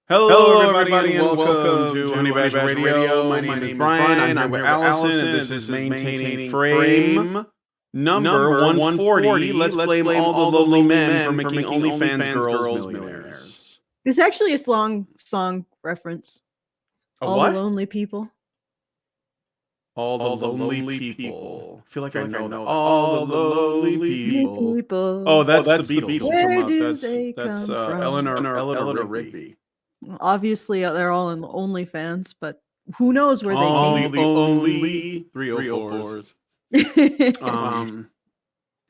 Hello, everybody, and welcome to Honey Badger Radio. My name is Brian. I'm here with Allison, and this is Maintaining Frame number 140. Let's blame all the lonely men for making OnlyFans girls millionaires. This is actually a song reference. All the lonely people. All the lonely people. I feel like I know that. All the lonely people. Oh, that's the Beatles. Where do they that's come from? Eleanor Rigby. Obviously, they're all in OnlyFans, but who knows where they came from? Only 304s.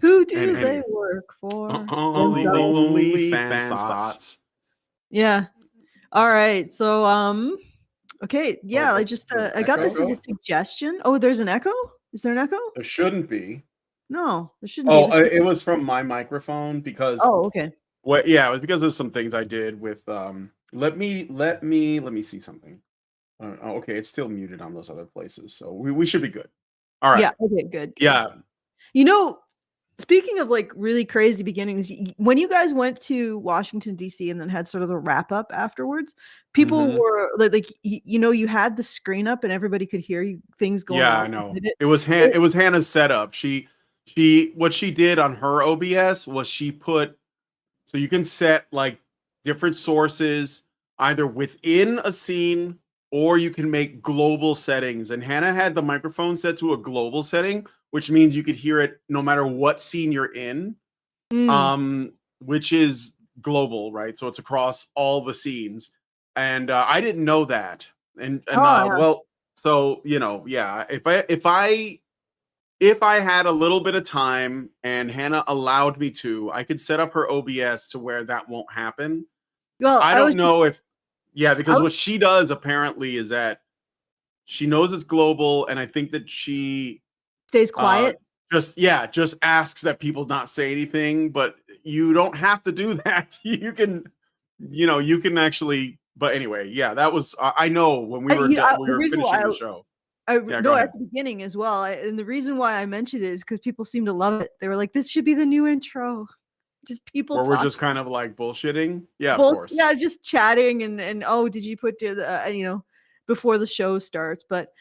Who do they work for? Only fans thoughts. Yeah. All right. So, okay. Yeah. I got this as a suggestion. Oh, there's an echo? Is there an echo? There shouldn't be. No, there shouldn't be. Oh, it was from my microphone because. Oh, okay. Well, yeah, it was because of some things I did with. Let me see something. Okay, it's still muted on those other places, so we should be good. All right. Yeah. Okay. Good. Yeah. You know, speaking of like really crazy beginnings, when you guys went to Washington D.C. and then had sort of the wrap up afterwards, people were like you had the screen up and everybody could hear you things going on. Yeah, I know. It was Hannah's setup. She what she did on her OBS was she put so you can set like different sources either within a scene or you can make global settings. And Hannah had the microphone set to a global setting, which means you could hear it no matter what scene you're in, which is global, right? So it's across all the scenes. And I didn't know that. Well, so yeah. If I had a little bit of time and Hannah allowed me to, I could set up her OBS to where that won't happen. Well, I don't know because what she does apparently is that she knows it's global, and I think that she stays quiet. Just asks that people not say anything, but you don't have to do that. You can actually. But anyway, yeah, that was I know when we were finishing the show. At the beginning as well. And the reason why I mentioned it is because people seem to love it. They were like, this should be the new intro. Just people or we're just kind of like bullshitting. Yeah, of course. Yeah, just chatting and oh, did you put the before the show starts? But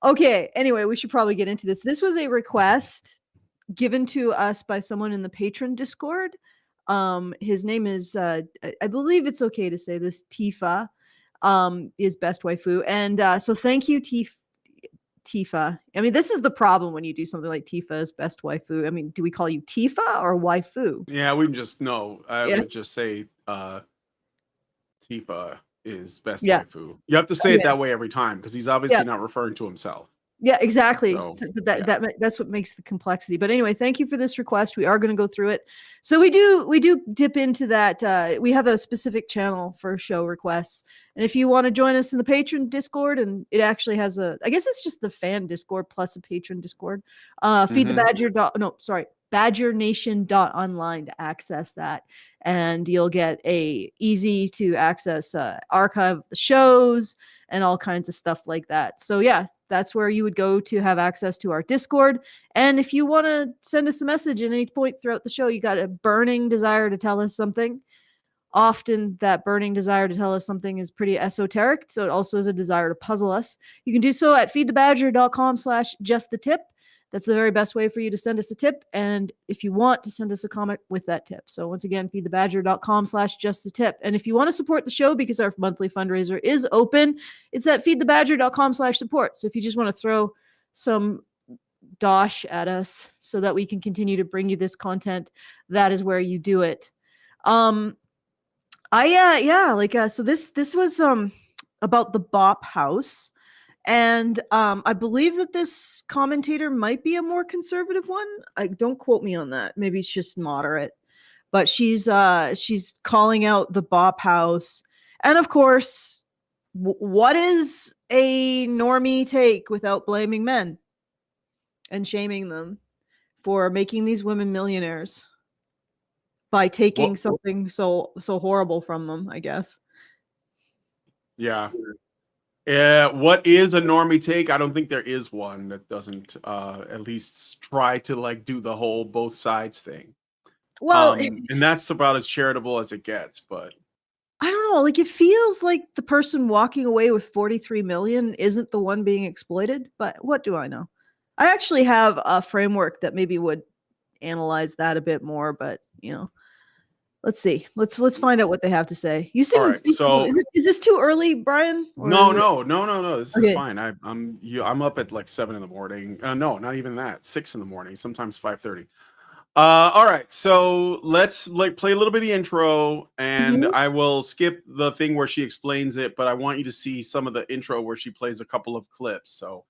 okay, anyway, we should probably get into this. This was a request given to us by someone in the patron Discord. His name is I believe it's okay to say this, Tifa, is Best Waifu. And so thank you, Tifa. I mean, this is the problem when you do something like Tifa's Best Waifu. I mean, do we call you Tifa or Waifu? Yeah, we just no. I would just say Tifa is Best Waifu. You have to say it that way every time because he's obviously not referring to himself. Yeah, exactly. But that's what makes the complexity. But anyway, thank you for this request. We are going to go through it. So we do dip into that. We have a specific channel for show requests. And if you want to join us in the patron Discord, and it actually has I guess it's just the fan Discord plus a patron Discord. BadgerNation.online to access that. And you'll get a easy to access archive of the shows and all kinds of stuff like that. So yeah, that's where you would go to have access to our Discord. And if you want to send us a message at any point throughout the show, you got a burning desire to tell us something. Often that burning desire to tell us something is pretty esoteric. So it also is a desire to puzzle us. You can do so at feedthebadger.com/justthetip. That's the very best way for you to send us a tip. And if you want to send us a comment with that tip. So once again, feedthebadger.com/justthetip. And if you want to support the show because our monthly fundraiser is open, it's at feedthebadger.com/support. So if you just want to throw some dosh at us so that we can continue to bring you this content, that is where you do it. So this was about the Bop House. And I believe that this commentator might be a more conservative one. Don't quote me on that. Maybe it's just moderate. But she's calling out the Bop House. And of course, what is a normie take without blaming men and shaming them for making these women millionaires by taking something so horrible from them, I guess. Yeah. What is a normie take? I don't think there is one that doesn't at least try to like do the whole both sides thing. Well, and that's about as charitable as it gets, but I don't know. know, like it feels like the person walking away with 43 million isn't the one being exploited, but what do I know? I actually have a framework that maybe would analyze that a bit more, but let's see. Let's find out what they have to say. You All seem right, so is this too early, Brian? Or no, is it- no. This is Okay. fine. I'm up at like 7 in the morning. No, not even that. 6 in the morning. Sometimes 5:30. All right, so let's like play a little bit of the intro, and Mhm. I will skip the thing where she explains it, but I want you to see some of the intro where she plays a couple of clips. So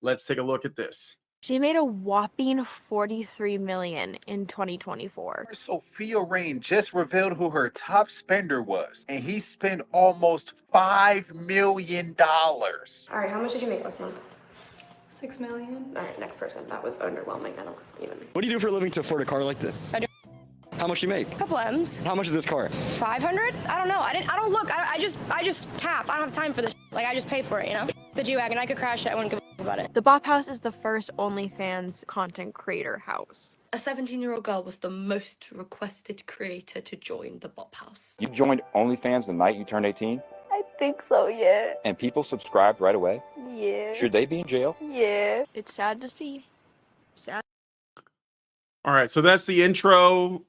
let's take a look at this. She made a whopping 43 million in 2024. Sophia Rain just revealed who her top spender was, and he spent almost $5 million. All right, how much did you make last month? 6 million. All right, next person. That was underwhelming. I don't even. What do you do for a living to afford a car like this? I do. How much do you make? A couple M's. How much is this car? 500? I don't know. I don't look. I just tap. I don't have time for this. Like I just pay for it, The G-Wagon. I could crash it. I wouldn't give a about it. The Bop House is the first OnlyFans content creator house. A 17-year-old girl was the most requested creator to join the Bop House. You joined OnlyFans the night you turned 18? I think so, yeah. And people subscribed right away? Yeah. Should they be in jail? Yeah. It's sad to see. Sad. All right, so that's the intro.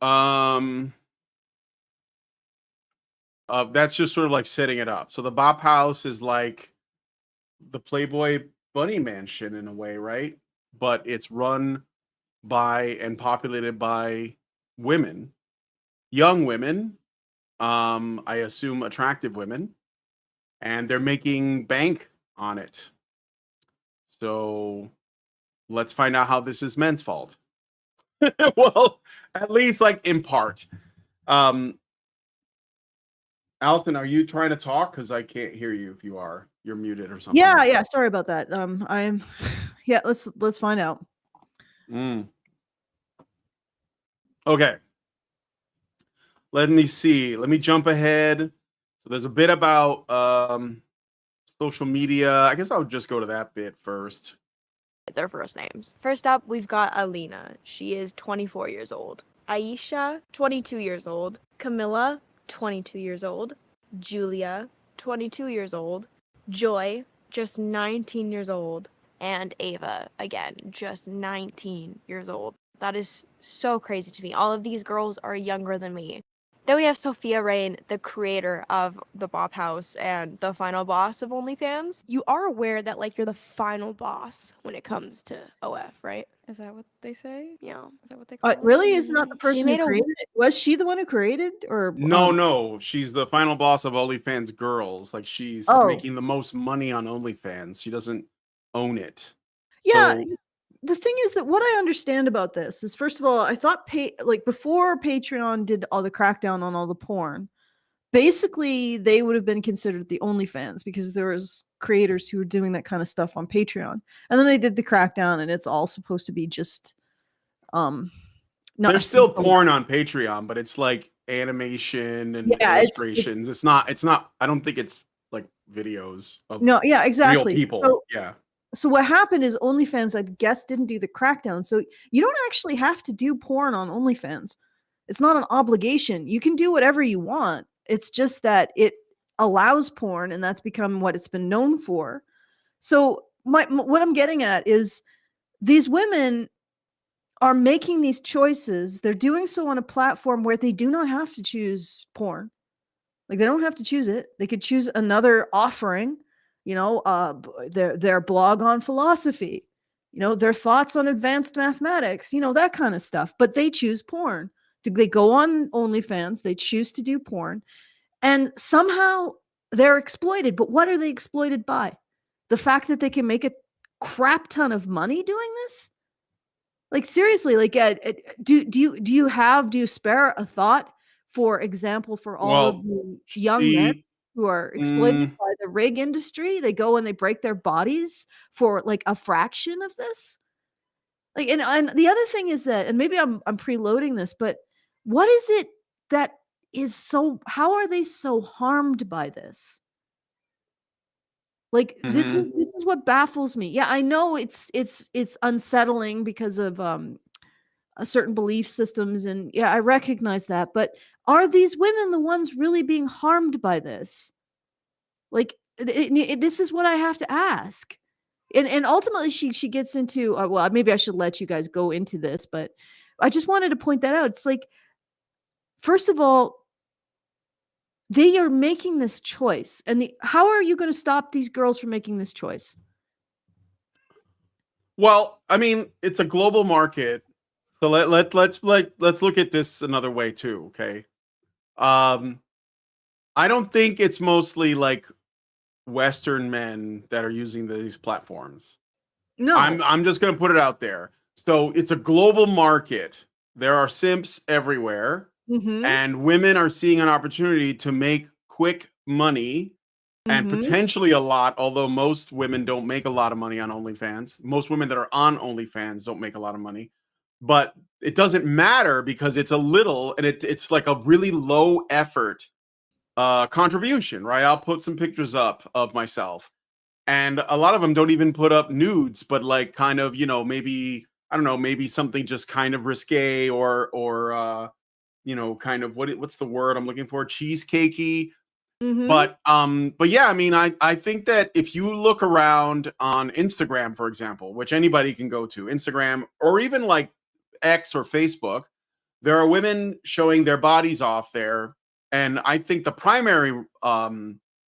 That's just sort of like setting it up. So the Bop House is like the Playboy Bunny Mansion in a way, right? But it's run by and populated by women, young women, I assume attractive women, and they're making bank on it. So let's find out how this is men's fault. Well, at least like in part. Allison, are you trying to talk? Because I can't hear you if you are. You're muted or something. Yeah, sorry about that. I'm yeah, let's find out. Okay. Let me see. Let me jump ahead. So there's a bit about social media. I guess I'll just go to that bit first. Their first names. First up, we've got Alina. She is 24 years old. Aisha, 22 years old. Camilla, 22 years old. Julia, 22 years old. Joy, just 19 years old. And Ava, again, just 19 years old. That is so crazy to me. All of these girls are younger than me. Then we have Sophia Rain, the creator of the Bop House and the final boss of OnlyFans. You are aware that you're the final boss when it comes to OF, right? Is that what they say? Yeah. Is that what they call it? Really, is not the person made who created it? Was she the one who created, or No, she's the final boss of OnlyFans Girls. Like she's making the most money on OnlyFans. She doesn't own it. Yeah. So, the thing is that what I understand about this is, first of all, I thought before Patreon did all the crackdown on all the porn, basically they would have been considered the OnlyFans because there was creators who were doing that kind of stuff on Patreon, and then they did the crackdown, and it's all supposed to be just there's still porn on Patreon, but it's like animation and illustrations. It's not. I don't think it's like videos of real people. So what happened is OnlyFans, I guess, didn't do the crackdown. So you don't actually have to do porn on OnlyFans. It's not an obligation. You can do whatever you want. It's just that it allows porn, and that's become what it's been known for. So what I'm getting at is these women are making these choices. They're doing so on a platform where they do not have to choose porn. Like they don't have to choose it. They could choose another offering. Their blog on philosophy, their thoughts on advanced mathematics, that kind of stuff. But they choose porn. They go on OnlyFans, they choose to do porn, and somehow they're exploited. But what are they exploited by? The fact that they can make a crap ton of money doing this? Like seriously, do you spare a thought, for example, for all of the young men who are exploited by the rig industry? They go and they break their bodies for like a fraction of this. Like, and the other thing is that, and maybe I'm preloading this, but what is it that is so? How are they so harmed by this? Like this is what baffles me. Yeah, I know it's unsettling because of certain belief systems, and yeah, I recognize that, but are these women the ones really being harmed by this? Like, this is what I have to ask. And ultimately she gets into, well, maybe I should let you guys go into this, but I just wanted to point that out. It's like, first of all, they are making this choice, and how are you going to stop these girls from making this choice? Well, I mean, it's a global market, so let's look at this another way too. Okay, I don't think it's mostly like Western men that are using these platforms. No, I'm just gonna put it out there. So it's a global market. There are simps everywhere, and women are seeing an opportunity to make quick money and potentially a lot, although most women don't make a lot of money on OnlyFans. Most women that are on OnlyFans don't make a lot of money. But it doesn't matter because it's a little, and it's like a really low effort contribution, right? I'll put some pictures up of myself. And a lot of them don't even put up nudes, but like kind of, maybe, I don't know, maybe something just kind of risque or kind of what's the word I'm looking for? Cheesecakey. But yeah, I mean, I think that if you look around on Instagram, for example, which anybody can go to, Instagram or even like X or Facebook, there are women showing their bodies off there. And I think the primary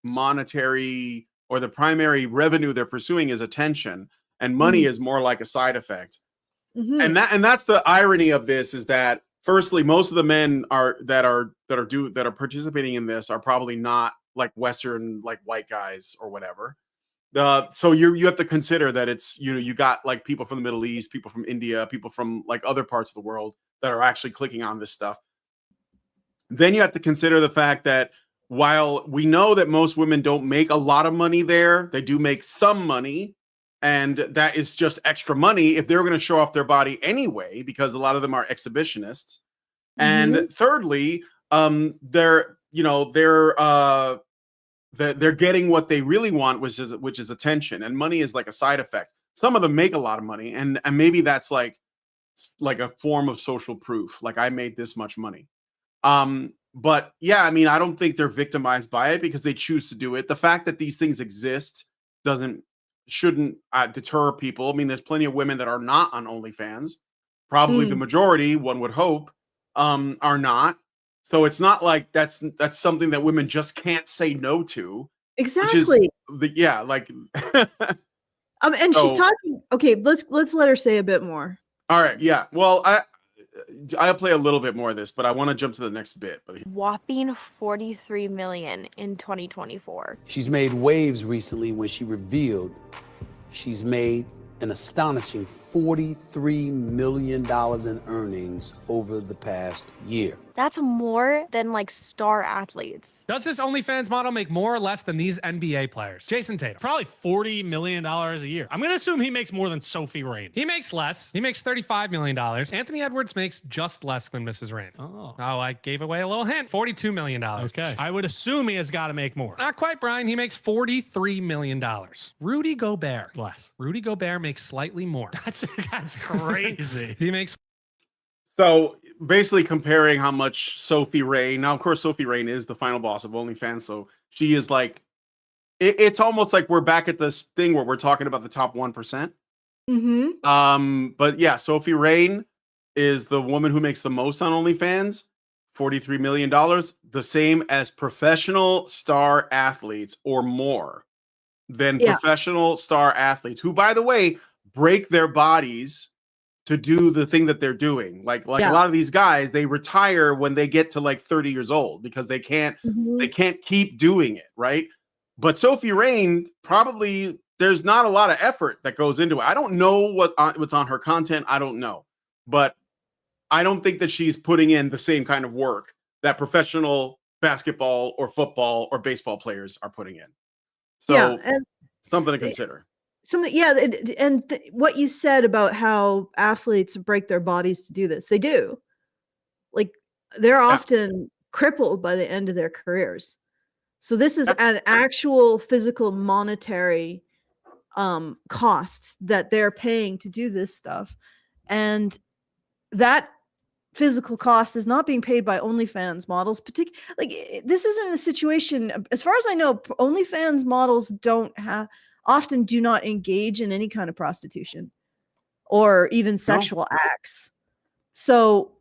monetary or the primary revenue they're pursuing is attention, and money is more like a side effect. And that's the irony of this, is that firstly, most of the men that are participating in this are probably not like Western, like white guys or whatever. So you have to consider that it's, you got like people from the Middle East, people from India, people from like other parts of the world that are actually clicking on this stuff. Then you have to consider the fact that while we know that most women don't make a lot of money there, they do make some money. And that is just extra money if they're going to show off their body anyway, because a lot of them are exhibitionists. And thirdly, they're getting what they really want, which is attention, and money is like a side effect. Some of them make a lot of money, and maybe that's like a form of social proof, like I made this much money. But yeah, I mean, I don't think they're victimized by it because they choose to do it. The fact that these things exist shouldn't deter people. I mean, there's plenty of women that are not on OnlyFans. Probably the majority, one would hope, are not. So it's not like that's something that women just can't say no to. exactly. Like. And So- she's talking. Okay, let's let her say a bit more. All right, yeah. Well, I'll play a little bit more of this, but I want to jump to the next bit. But Whopping 43 million in 2024. She's made waves recently when she revealed she's made an astonishing $43 million in earnings over the past year. That's more than like star athletes. Does this OnlyFans model make more or less than these NBA players? Jason Tatum. Probably $40 million a year. I'm going to assume he makes more than Sophie Rain. He makes less. He makes $35 million. Anthony Edwards makes just less than Mrs. Rain. Oh, I gave away a little hint. $42 million. okay. I would assume he has got to make more. Not quite, Brian. He makes $43 million. Rudy Gobert. Less. Rudy Gobert makes slightly more. That's crazy. He makes. So basically comparing how much Sophie Rain, now of course Sophie Rain is the final boss of OnlyFans, so she is like, it's almost like we're back at this thing where we're talking about the top 1%. But yeah, Sophie Rain is the woman who makes the most on OnlyFans, $43 million, the same as professional star athletes or more than professional star athletes, who, by the way, break their bodies to do the thing that they're doing. Like a lot of these guys, they retire when they get to like 30 years old because they can't keep doing it, right? But Sophie Rain, probably there's not a lot of effort that goes into it. I don't know what's on her content. I don't know. But I don't think that she's putting in the same kind of work that professional basketball or football or baseball players are putting in. So something to consider. What you said about how athletes break their bodies to do this, they do. Like, they're often crippled by the end of their careers. So this is an actual physical monetary cost that they're paying to do this stuff. And that physical cost is not being paid by OnlyFans models. This isn't a situation, as far as I know, OnlyFans models often do not engage in any kind of prostitution or even sexual acts. So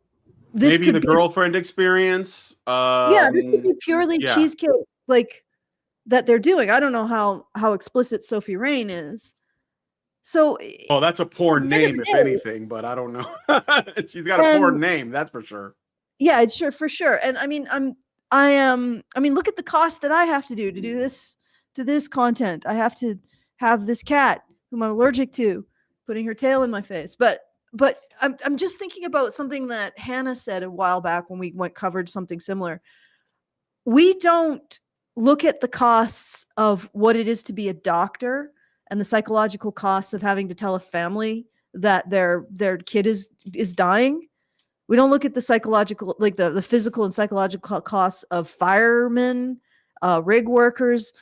this Maybe could the be, girlfriend experience. this could be purely yeah. cheesecake like that they're doing. I don't know how explicit Sophie Rain is. So Well, that's a porn at the end of name, the if day- anything, but I don't know. She's got a porn name, that's for sure. Yeah, it's sure, for sure. And I mean, look at the cost that I have to do this content. I have to have this cat whom I'm allergic to putting her tail in my face. But I'm just thinking about something that Hannah said a while back when we covered something similar. We don't look at the costs of what it is to be a doctor and the psychological costs of having to tell a family that their kid is dying. We don't look at the psychological, like the physical and psychological costs of firemen, rig workers.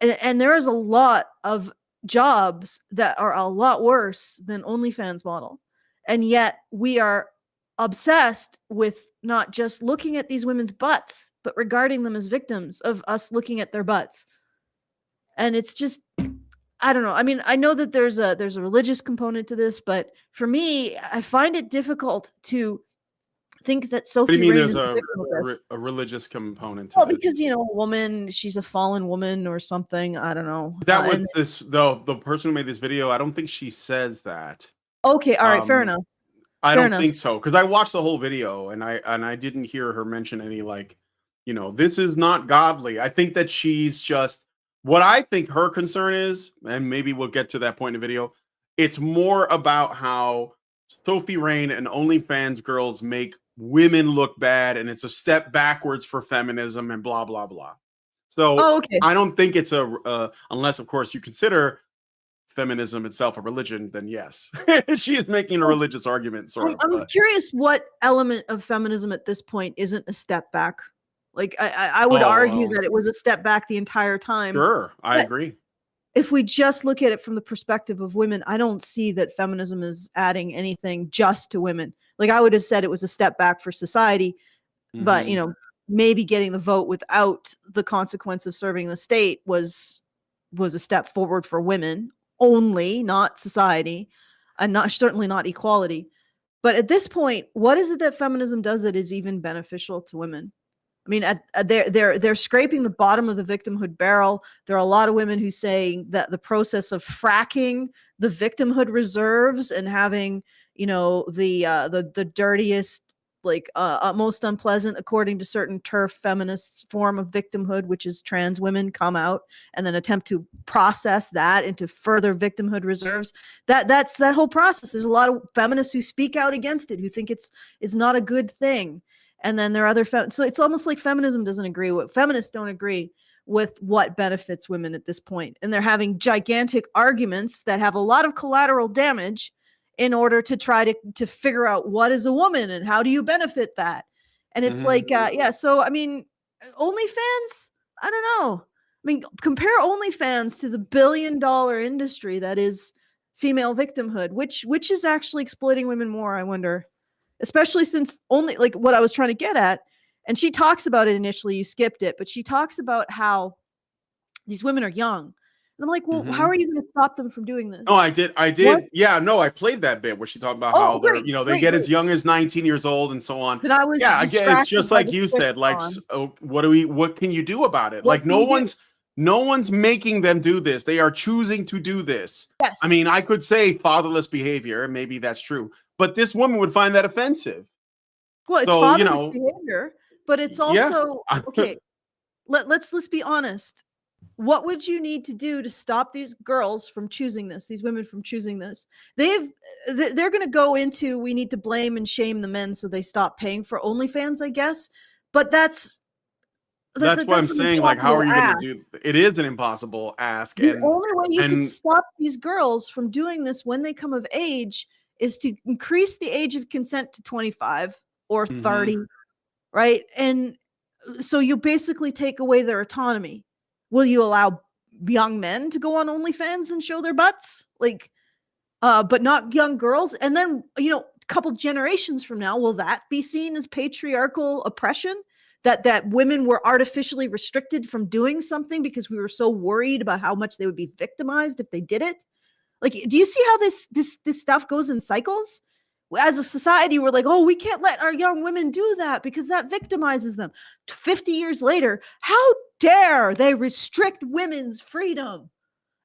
And there is a lot of jobs that are a lot worse than OnlyFans model. And yet we are obsessed with not just looking at these women's butts, but regarding them as victims of us looking at their butts. And it's just, I don't know. I mean, I know that there's a religious component to this, but for me, I find it difficult to think that Sophie What do you mean Rain is there's a religious component to well, this? because a woman, she's a fallen woman or something. I don't know. Is that what the person who made this video, I don't think she says that. Okay, all right, fair enough. I Fair don't enough. think so, because I watched the whole video and I didn't hear her mention any this is not godly. I think that she's just what I think her concern is, and maybe we'll get to that point in the video. It's more about how Sophie Rain and OnlyFans girls make women look bad, and it's a step backwards for feminism and blah blah blah. So okay. I don't think it's unless of course you consider feminism itself a religion, then yes, she is making a religious argument. I'm curious what element of feminism at this point isn't a step back. Like I would argue that it was a step back the entire time. Sure, I agree. If we just look at it from the perspective of women, I don't see that feminism is adding anything just to women. Like I would have said it was a step back for society, but maybe getting the vote without the consequence of serving the state was a step forward for women only, not society, and certainly not equality. But at this point, what is it that feminism does that is even beneficial to women? I mean, they're scraping the bottom of the victimhood barrel. There are a lot of women who say that the process of fracking the victimhood reserves and having, the dirtiest, most unpleasant, according to certain TERF feminists, form of victimhood, which is trans women come out and then attempt to process that into further victimhood reserves. That's that whole process. There's a lot of feminists who speak out against it, who think it's not a good thing. And then there are other so it's almost like feminism doesn't agree with feminists don't agree with what benefits women at this point. And they're having gigantic arguments that have a lot of collateral damage in order to try to figure out what is a woman and how do you benefit that. And it's so I mean, OnlyFans, I don't know. I mean, compare OnlyFans to the billion-dollar industry that is female victimhood, which is actually exploiting women more, I wonder. Especially since what I was trying to get at, and she talks about it initially, you skipped it, but she talks about how these women are young. And I'm like, well, how are you going to stop them from doing this? Oh, I did. What? Yeah, no, I played that bit where she talked about how they get as young as 19 years old and so on. But I was again, it's just like you said, what can you do about it? Like no one's making them do this. They are choosing to do this. Yes. I mean, I could say fatherless behavior, and maybe that's true. But this woman would find that offensive. Well, it's fatherless behavior, but it's also okay. Let's be honest. What would you need to do to stop these girls from choosing this? These women from choosing this? They're going to go into we need to blame and shame the men so they stop paying for OnlyFans, I guess. But that's what I'm saying. Like, how are you going to do? It is an impossible ask. The only way you can stop these girls from doing this when they come of age is to increase the age of consent to 25 or 30, right? And so you basically take away their autonomy. Will you allow young men to go on OnlyFans and show their butts? But not young girls? And then, couple generations from now, will that be seen as patriarchal oppression? That women were artificially restricted from doing something because we were so worried about how much they would be victimized if they did it? Like, do you see how this stuff goes in cycles? As a society, we're like, oh, we can't let our young women do that because that victimizes them. 50 years later, how dare they restrict women's freedom?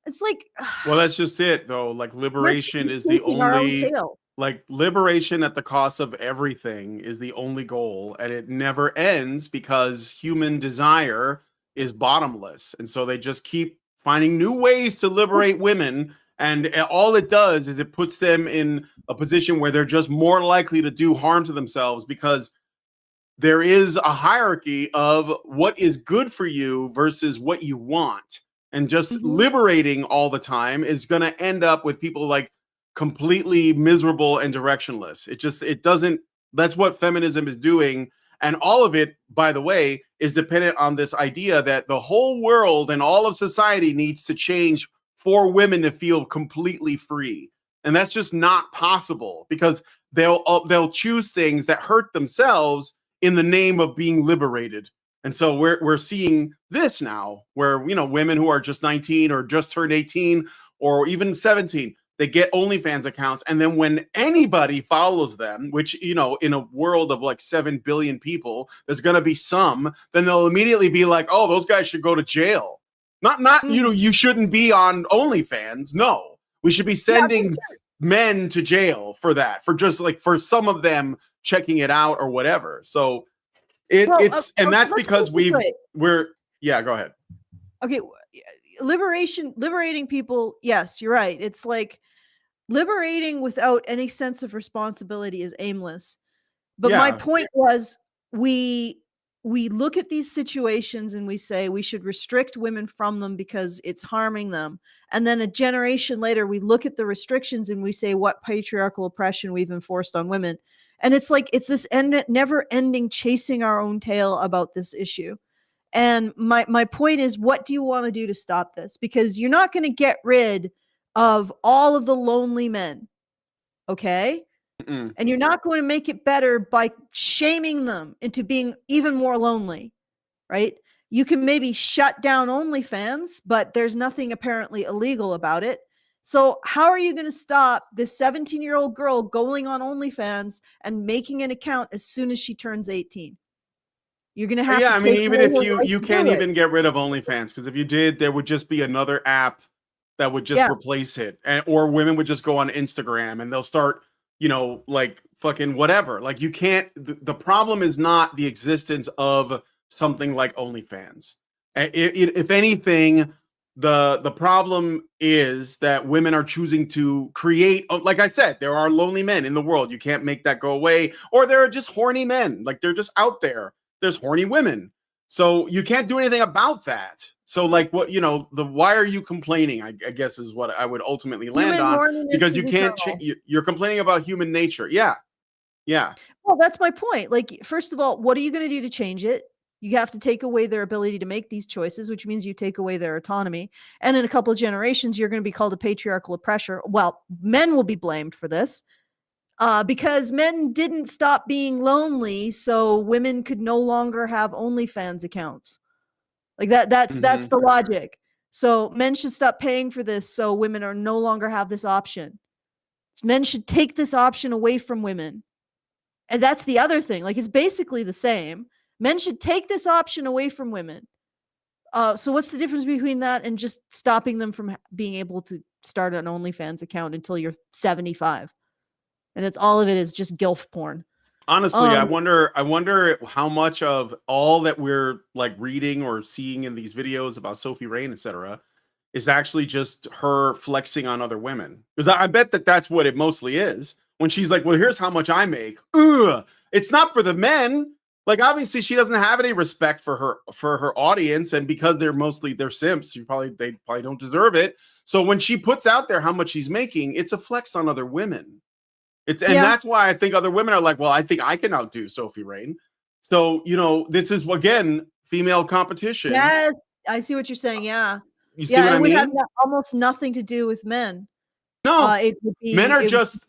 It's like, well, that's just it, though. Like, liberation is the chasing our own only, tail. like, liberation at the cost of everything is the only goal, and it never ends because human desire is bottomless. And so they just keep finding new ways to liberate women. And all it does is it puts them in a position where they're just more likely to do harm to themselves, because there is a hierarchy of what is good for you versus what you want. And just liberating all the time is going to end up with people like completely miserable and directionless. It doesn't, that's what feminism is doing. And all of it, by the way, is dependent on this idea that the whole world and all of society needs to change for women to feel completely free. And that's just not possible, because they'll choose things that hurt themselves in the name of being liberated. And so we're seeing this now, where, you know, women who are just 19 or just turned 18 or even 17, they get OnlyFans accounts. And then when anybody follows them, which, you know, in a world of like 7 billion people, there's going to be some, then they'll immediately be like, oh, those guys should go to jail. Not you know, you shouldn't be on OnlyFans. No, we should be sending men to jail for that, for just like, for some of them checking it out or whatever. So and that's because we're yeah, go ahead. Okay, liberating people. Yes, you're right. It's like liberating without any sense of responsibility is aimless. But my point was, we look at these situations and we say we should restrict women from them because it's harming them. And then a generation later, we look at the restrictions and we say what patriarchal oppression we've enforced on women. And it's like, it's this never ending chasing our own tail about this issue. And my point is, what do you want to do to stop this? Because you're not going to get rid of all of the lonely men. Okay. And you're not going to make it better by shaming them into being even more lonely, right? You can maybe shut down OnlyFans, but there's nothing apparently illegal about it. So how are you going to stop this 17-year-old girl going on OnlyFans and making an account as soon as she turns 18? You're going to have to I mean, even if you can't even get rid of OnlyFans, because if you did, there would just be another app that would just replace it. Or women would just go on Instagram and they'll start, you know, like fucking whatever. Like, you can't, the problem is not the existence of something like OnlyFans. If anything, the problem is that women are choosing to create, like I said, there are lonely men in the world. You can't make that go away. Or there are just horny men. Like, they're just out there. There's horny women. So you can't do anything about that. So, like, what, you know, why are you complaining, I guess is what I would ultimately land on, because you can't, you're complaining about human nature. Yeah. Well, that's my point. Like, first of all, what are you going to do to change it? You have to take away their ability to make these choices, which means you take away their autonomy. And in a couple of generations, you're going to be called a patriarchal oppressor. Well, men will be blamed for this because men didn't stop being lonely, so women could no longer have OnlyFans accounts. Like that's the logic. So men should stop paying for this, so women are no longer have this option. Men should take this option away from women. And that's the other thing. Like, it's basically the same. Men should take this option away from women. So what's the difference between that and just stopping them from being able to start an OnlyFans account until you're 75? And it's all of it is just gilf porn. Honestly, I wonder how much of all that we're like reading or seeing in these videos about Sophie Rain, etc., is actually just her flexing on other women. Because I bet that's what it mostly is. When she's like, well, here's how much I make. Ugh. It's not for the men. Like, obviously she doesn't have any respect for her audience, and because they're simps, they probably don't deserve it. So when she puts out there how much she's making, it's a flex on other women. That's why I think other women are like, well, I think I can outdo Sophie Rain. So, you know, this is again female competition. Yes, I see what you're saying. Yeah. You see what I mean? It would have almost nothing to do with men. No, it would be, men are just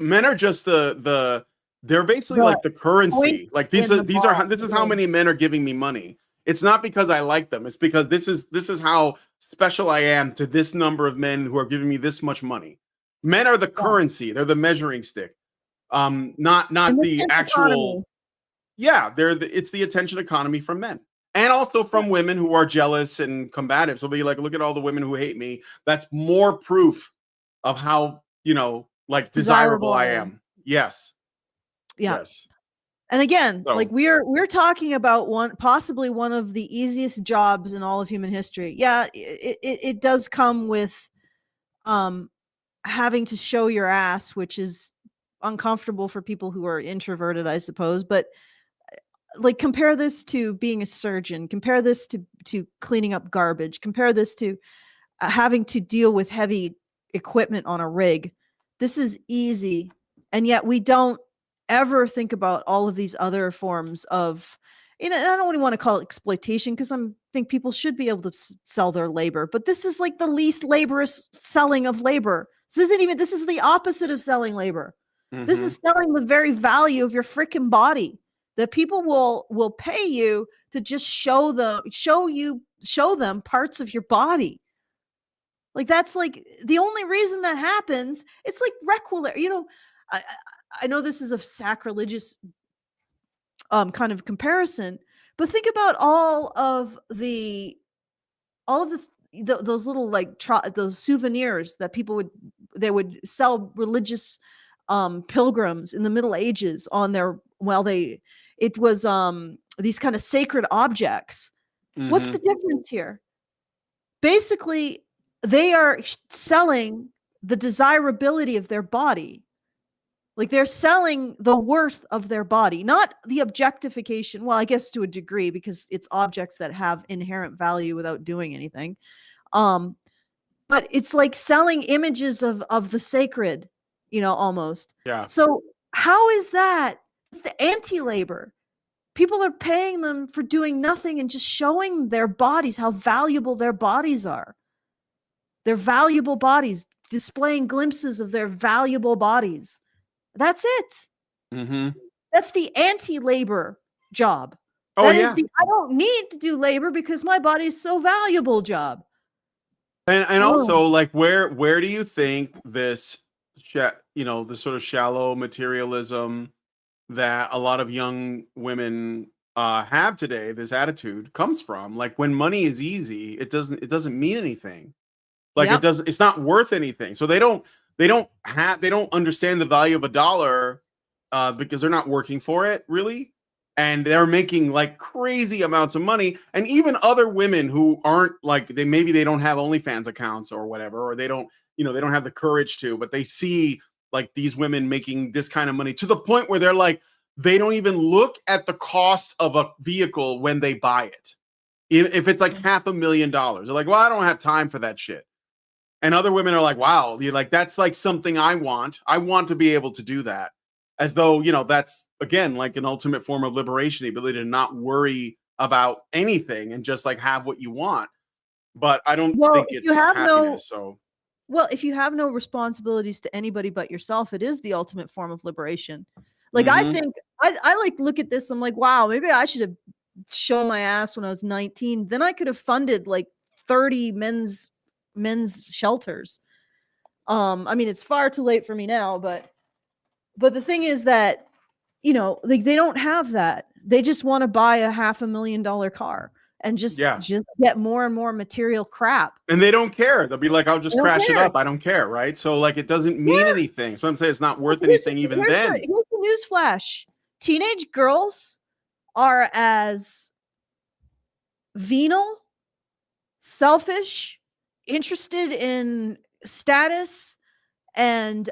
the They're basically The like the point currency. Like these in are the these are ball, this is how many men are giving me money. It's not because I like them. It's because this is how special I am to this number of men who are giving me this much money. Men are the currency. They're the measuring stick. Not in the the tent actual. economy. Yeah, it's the attention economy from men. And also from women who are jealous and combative. So be like, look at all the women who hate me. That's more proof of how, like desirable I am. Yes. Yeah. Yes. And again, So- like we're talking about possibly one of the easiest jobs in all of human history. Yeah, it does come with having to show your ass, which is uncomfortable for people who are introverted, I suppose. But like compare this to being a surgeon, compare this to cleaning up garbage, compare this to having to deal with heavy equipment on a rig. This is easy, and yet we don't ever think about all of these other forms of, I don't really want to call it exploitation, because I think people should be able to sell their labor, but this is like the least laborious selling of labor. This is the opposite of selling labor. This is selling the very value of your freaking body, that people will pay you to just show them parts of your body. Like that's like the only reason that happens. It's like requisite. I know this is a sacrilegious kind of comparison, but think about all of the those little like those souvenirs that people would sell religious pilgrims in the Middle Ages on their it was these kind of sacred objects. What's the difference here? Basically, they are selling the desirability of their body. Like they're selling the worth of their body, not the objectification. Well, I guess to a degree, because it's objects that have inherent value without doing anything. But it's like selling images of the sacred, almost. Yeah. So how is that? It's the anti-labor. People are paying them for doing nothing and just showing their bodies, how valuable their bodies are. Their valuable bodies, displaying glimpses of their valuable bodies. That's it. That's the anti-labor job. Oh, That yeah. is I don't need to do labor because my body is so valuable job. And also, like, where do you think this, this sort of shallow materialism that a lot of young women have today, this attitude comes from? Like, when money is easy, it doesn't mean anything. Like it's not worth anything. So they don't understand the value of a dollar because they're not working for it really. And they're making like crazy amounts of money. And even other women who aren't like, maybe they don't have OnlyFans accounts or whatever, or they don't have the courage to, but they see like these women making this kind of money to the point where they're like, they don't even look at the cost of a vehicle when they buy it. If it's like $500,000, they're like, well, I don't have time for that shit. And other women are like, wow, you're like, that's like something I want. I want to be able to do that. As though, that's, again, like an ultimate form of liberation, the ability to not worry about anything and just like have what you want. But I don't think it's happiness. Well, if you have no responsibilities to anybody but yourself, it is the ultimate form of liberation. Like, I think, I like look at this, I'm like, wow, maybe I should have shown my ass when I was 19. Then I could have funded like 30 men's shelters. I mean, it's far too late for me now, but the thing is that, like they don't have that. They just want to buy a $500,000 car and just get more and more material crap. And they don't care. They'll be like, I'll just crash it up. I don't care. Right. So like, it doesn't mean anything. So I'm saying it's not worth anything even then. Here's the news flash. Teenage girls are as venal, selfish, interested in status, and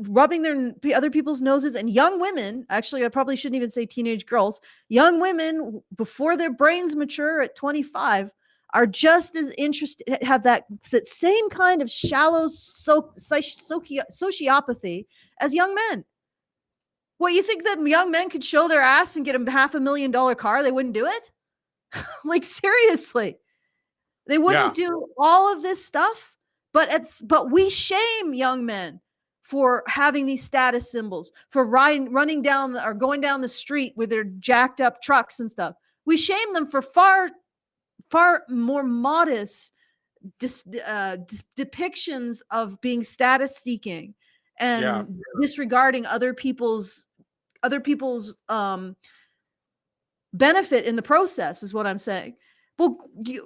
rubbing their other people's noses. And young women, actually, I probably shouldn't even say teenage girls, young women before their brains mature at 25 are just as interested, have that same kind of shallow sociopathy as young men. What, you think that young men could show their ass and get a $500,000 car? They wouldn't do it? Like, seriously. They wouldn't do all of this stuff, but we shame young men for having these status symbols, for running down or going down the street with their jacked up trucks and stuff. We shame them for far more modest depictions of being status seeking and disregarding other people's benefit in the process, is what I'm saying. Well,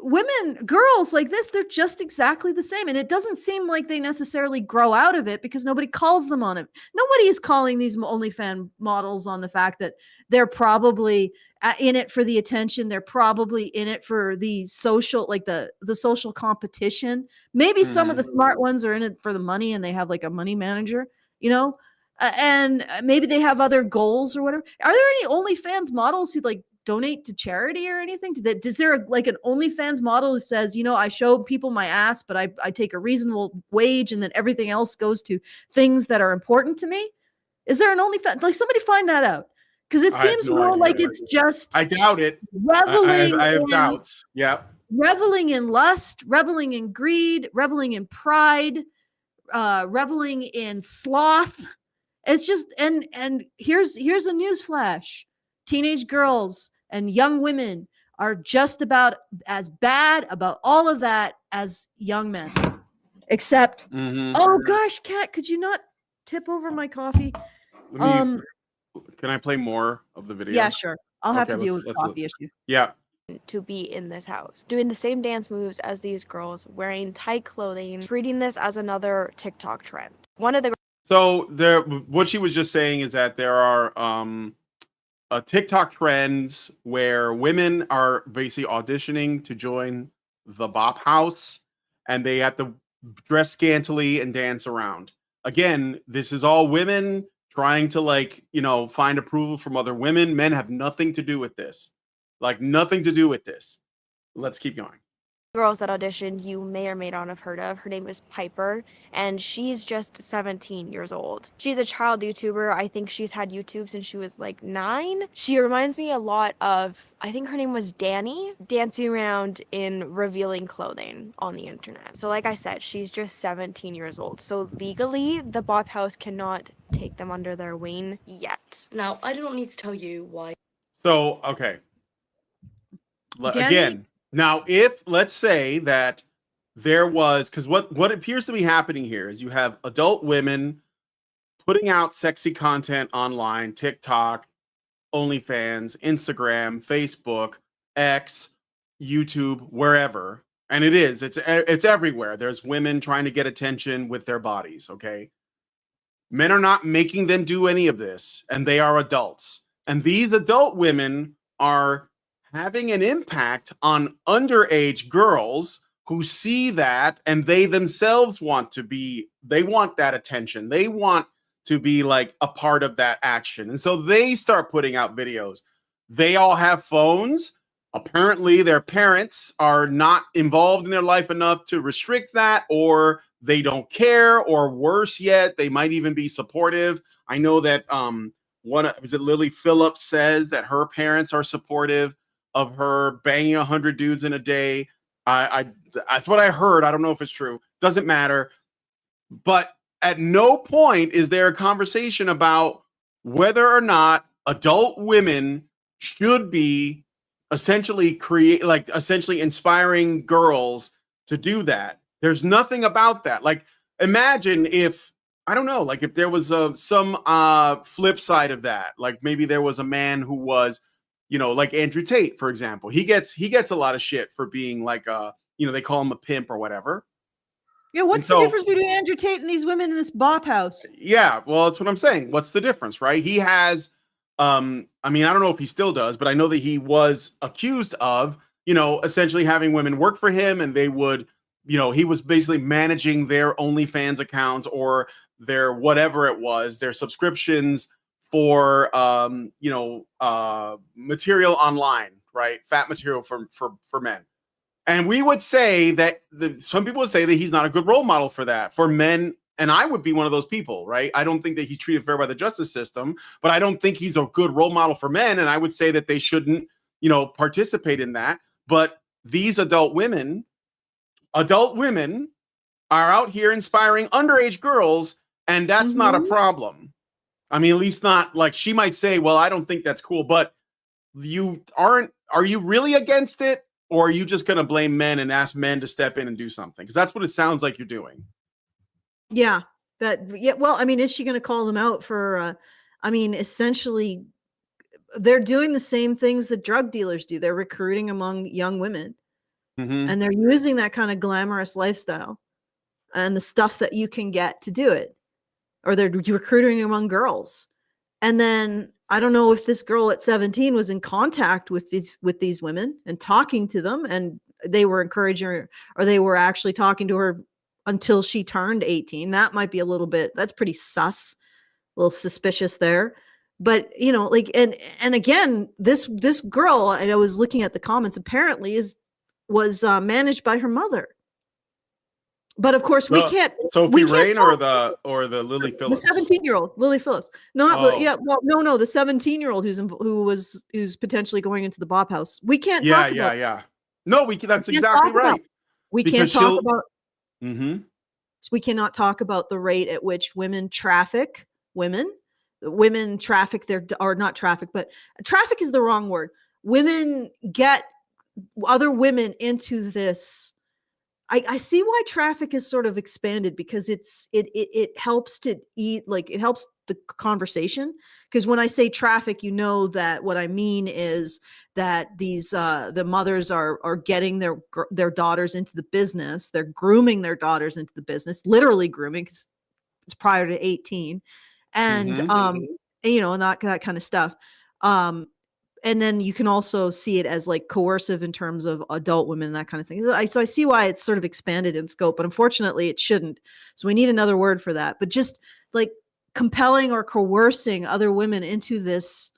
women, girls like this, they're just exactly the same. And it doesn't seem like they necessarily grow out of it because nobody calls them on it. Nobody is calling these OnlyFans models on the fact that they're probably in it for the attention. They're probably in it for the social, like the social competition. Maybe some of the smart ones are in it for the money and they have like a money manager, you know, and maybe they have other goals or whatever. Are there any OnlyFans models who like donate to charity or anything? Is there like an OnlyFans model who says, you know, I show people my ass, but I take a reasonable wage and then everything else goes to things that are important to me? Is there an OnlyFans? Like, somebody find that out. Because it seems more like it's just, I doubt it. Reveling I have doubts. Yeah. Reveling in lust, reveling in greed, reveling in pride, reveling in sloth. It's just, and here's a news flash. Teenage girls and young women are just about as bad about all of that as young men. Except, oh gosh, Kat, could you not tip over my coffee? Can I play more of the video? Yeah, sure. I'll have to deal with the coffee issue. Yeah. To be in this house, doing the same dance moves as these girls, wearing tight clothing, treating this as another TikTok trend. One of the what she was just saying is that there are TikTok trends where women are basically auditioning to join the Bop House, and they have to dress scantily and dance around. Again, this is all women trying to, like, you know, find approval from other women. Men have nothing to do with this. Like, nothing to do with this. Let's keep going. girls that auditioned you may or may not have heard of. Her name is Piper, and she's just 17 years old. She's a child YouTuber. I think she's had YouTube since she was like 9. She reminds me a lot of, I think her name was Danny, dancing around in revealing clothing on the internet. So like I said, she's just 17 years old. So legally, the Bop House cannot take them under their wing yet. Now, I don't need to tell you why. So, okay. Danny? Again, now, if let's say that there was, because what appears to be happening here is you have adult women putting out sexy content online, TikTok, OnlyFans, Instagram, Facebook, X, YouTube, wherever. And it's everywhere. There's women trying to get attention with their bodies, okay? Men are not making them do any of this, and they are adults. And these adult women are having an impact on underage girls who see that, and they themselves want that attention. They want to be like a part of that action. And so they start putting out videos. They all have phones. Apparently their parents are not involved in their life enough to restrict that, or they don't care, or worse yet, they might even be supportive. I know that Lily Phillips says that her parents are supportive of her banging 100 dudes in a day. That's what I heard. I don't know if it's true. Doesn't matter. But at no point is there a conversation about whether or not adult women should be essentially inspiring girls to do that. There's nothing about that. Like, imagine if, I don't know, like if there was some flip side of that. Like maybe there was a man who was, you know, like Andrew Tate, for example. He gets a lot of shit for being like they call him a pimp or whatever. Yeah, what's the difference between Andrew Tate and these women in this Bop House? Yeah, well, that's what I'm saying. What's the difference, right? He has, I mean, I don't know if he still does, but I know that he was accused of, essentially having women work for him, and they would, he was basically managing their OnlyFans accounts or their whatever it was, their subscriptions for material online, right? Fat material for men. And we would say that some people would say that he's not a good role model for that, for men. And I would be one of those people, right? I don't think that he's treated fair by the justice system, but I don't think he's a good role model for men. And I would say that they shouldn't, participate in that. But these adult women are out here inspiring underage girls And that's not a problem. I mean, at least not like she might say, well, I don't think that's cool, but are you really against it? Or are you just going to blame men and ask men to step in and do something? Because that's what it sounds like you're doing. Yeah. Well, I mean, is she going to call them out for, I mean, essentially, they're doing the same things that drug dealers do. They're recruiting among young women. And they're using that kind of glamorous lifestyle and the stuff that you can get to do it. Or they're recruiting among girls. And then I don't know if this girl at 17 was in contact with these women and talking to them, and they were encouraging her, or they were actually talking to her until she turned 18. That might be that's pretty sus, a little suspicious there. But like, and again, this girl, and I was looking at the comments, apparently was managed by her mother. But of course, we can't. Sophie Rain or the Lily Phillips? The 17-year-old Lily Phillips. No, the 17-year-old who's potentially going into the Bob House. We can't talk about. Yeah. No, that's exactly right. We can't talk about. We cannot talk about the rate at which women traffic women. Women traffic not traffic, but traffic is the wrong word. Women get other women into this. I see why traffic is sort of expanded, because it helps to it helps the conversation. Because when I say traffic, that what I mean is that these the mothers are getting their daughters into the business. They're grooming their daughters into the business, literally grooming, because it's prior to 18, and and that kind of stuff. And then you can also see it as like coercive in terms of adult women and that kind of thing. So I see why it's sort of expanded in scope, but unfortunately it shouldn't. So we need another word for that. But just like compelling or coercing other women into this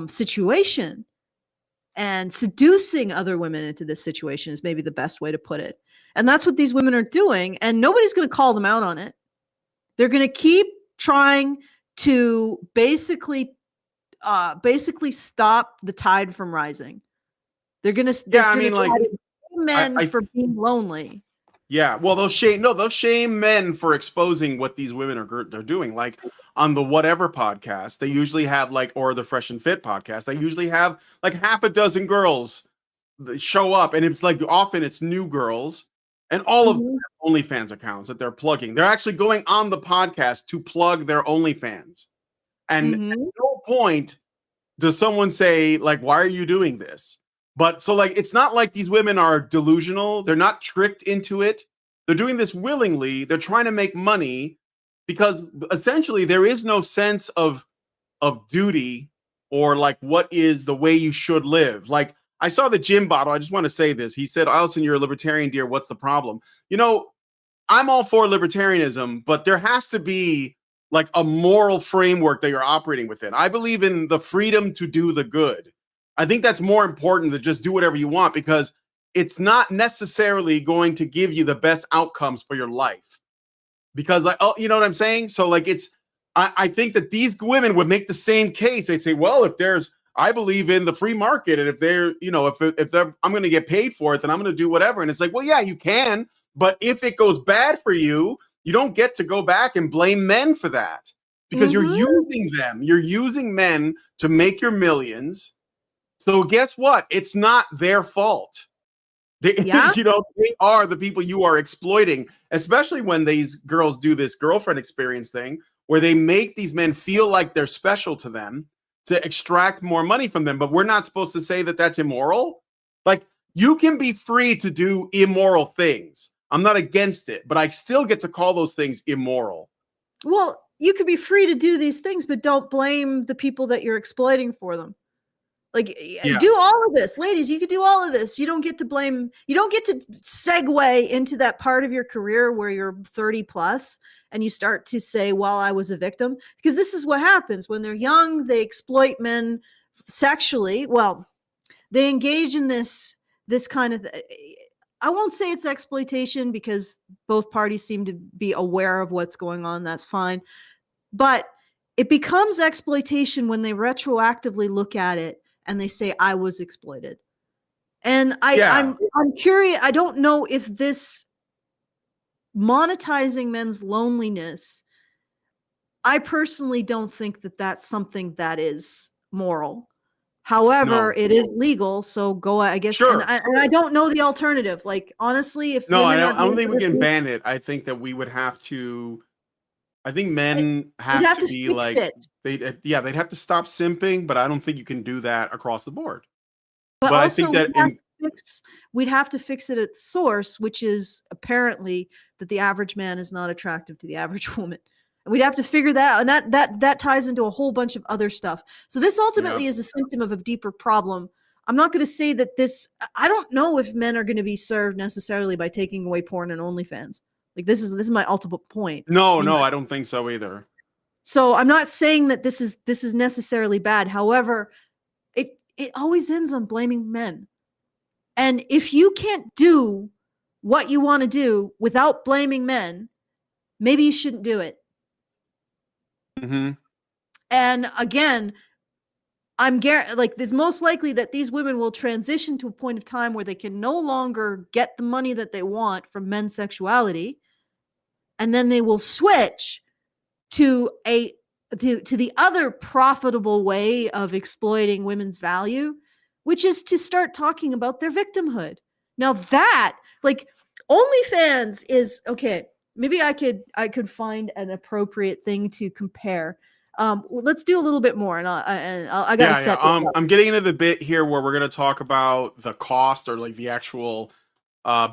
situation and seducing other women into this situation is maybe the best way to put it. And that's what these women are doing. And nobody's going to call them out on it. They're going to keep trying to basically stop the tide from rising. They're gonna men for being lonely. Yeah, well, they'll shame men for exposing what these women are doing. Like on the Whatever podcast, they usually have or the Fresh and Fit podcast, they usually have like half a dozen girls that show up, and it's like often it's new girls, and all of them have OnlyFans accounts that they're plugging. They're actually going on the podcast to plug their OnlyFans. And at no point does someone say, why are you doing this? But so it's not like these women are delusional. They're not tricked into it. They're doing this willingly. They're trying to make money because essentially there is no sense of duty or what is the way you should live. I saw the Jim Bottle. I just want to say this. He said, Allison, you're a libertarian, dear. What's the problem? I'm all for libertarianism, but there has to be a moral framework that you're operating within. I believe in the freedom to do the good. I think that's more important than just do whatever you want, because it's not necessarily going to give you the best outcomes for your life. Because you know what I'm saying? So I think that these women would make the same case. They'd say, well, I believe in the free market, and if I'm going to get paid for it, then I'm going to do whatever. And it's like, well, yeah, you can, but if it goes bad for you, you don't get to go back and blame men for that, because you're using them. You're using men to make your millions. So guess what? It's not their fault. They are the people you are exploiting, especially when these girls do this girlfriend experience thing where they make these men feel like they're special to them to extract more money from them. But we're not supposed to say that that's immoral. You can be free to do immoral things. I'm not against it, but I still get to call those things immoral. Well, you could be free to do these things, but don't blame the people that you're exploiting for them. Do all of this. Ladies, you could do all of this. You don't get to blame. You don't get to segue into that part of your career where you're 30 plus and you start to say, well, I was a victim. Because this is what happens when they're young. They exploit men sexually. Well, they engage in this kind of I won't say it's exploitation, because both parties seem to be aware of what's going on. That's fine. But it becomes exploitation when they retroactively look at it and they say, I was exploited. And I'm curious. I don't know if this monetizing men's loneliness I personally don't think that that's something that is moral. However, No. it is legal, so go. I guess, Sure. and I don't know the alternative. Like honestly, if No, women I are don't think we going can to ban it. I think that we would have to. I think men we'd have to to be fix like it. they'd have to stop simping, but I don't think you can do that across the board. But I also, think that we'd have to fix it at source, which is apparently that the average man is not attractive to the average woman. And we'd have to figure that out. And that ties into a whole bunch of other stuff. So this ultimately is a symptom of a deeper problem. I'm not going to say that I don't know if men are going to be served necessarily by taking away porn and OnlyFans. Like this is my ultimate point. No, I don't think so either. So I'm not saying that this is necessarily bad. However, it always ends on blaming men. And if you can't do what you want to do without blaming men, maybe you shouldn't do it. Mm-hmm. And again, it's most likely that these women will transition to a point of time where they can no longer get the money that they want from men's sexuality, and then they will switch to the other profitable way of exploiting women's value, which is to start talking about their victimhood. Now that, like, OnlyFans is okay. Maybe I could find an appropriate thing to compare. Let's do a little bit more, and I gotta set this up. I'm getting into the bit here where we're gonna talk about the cost or like the actual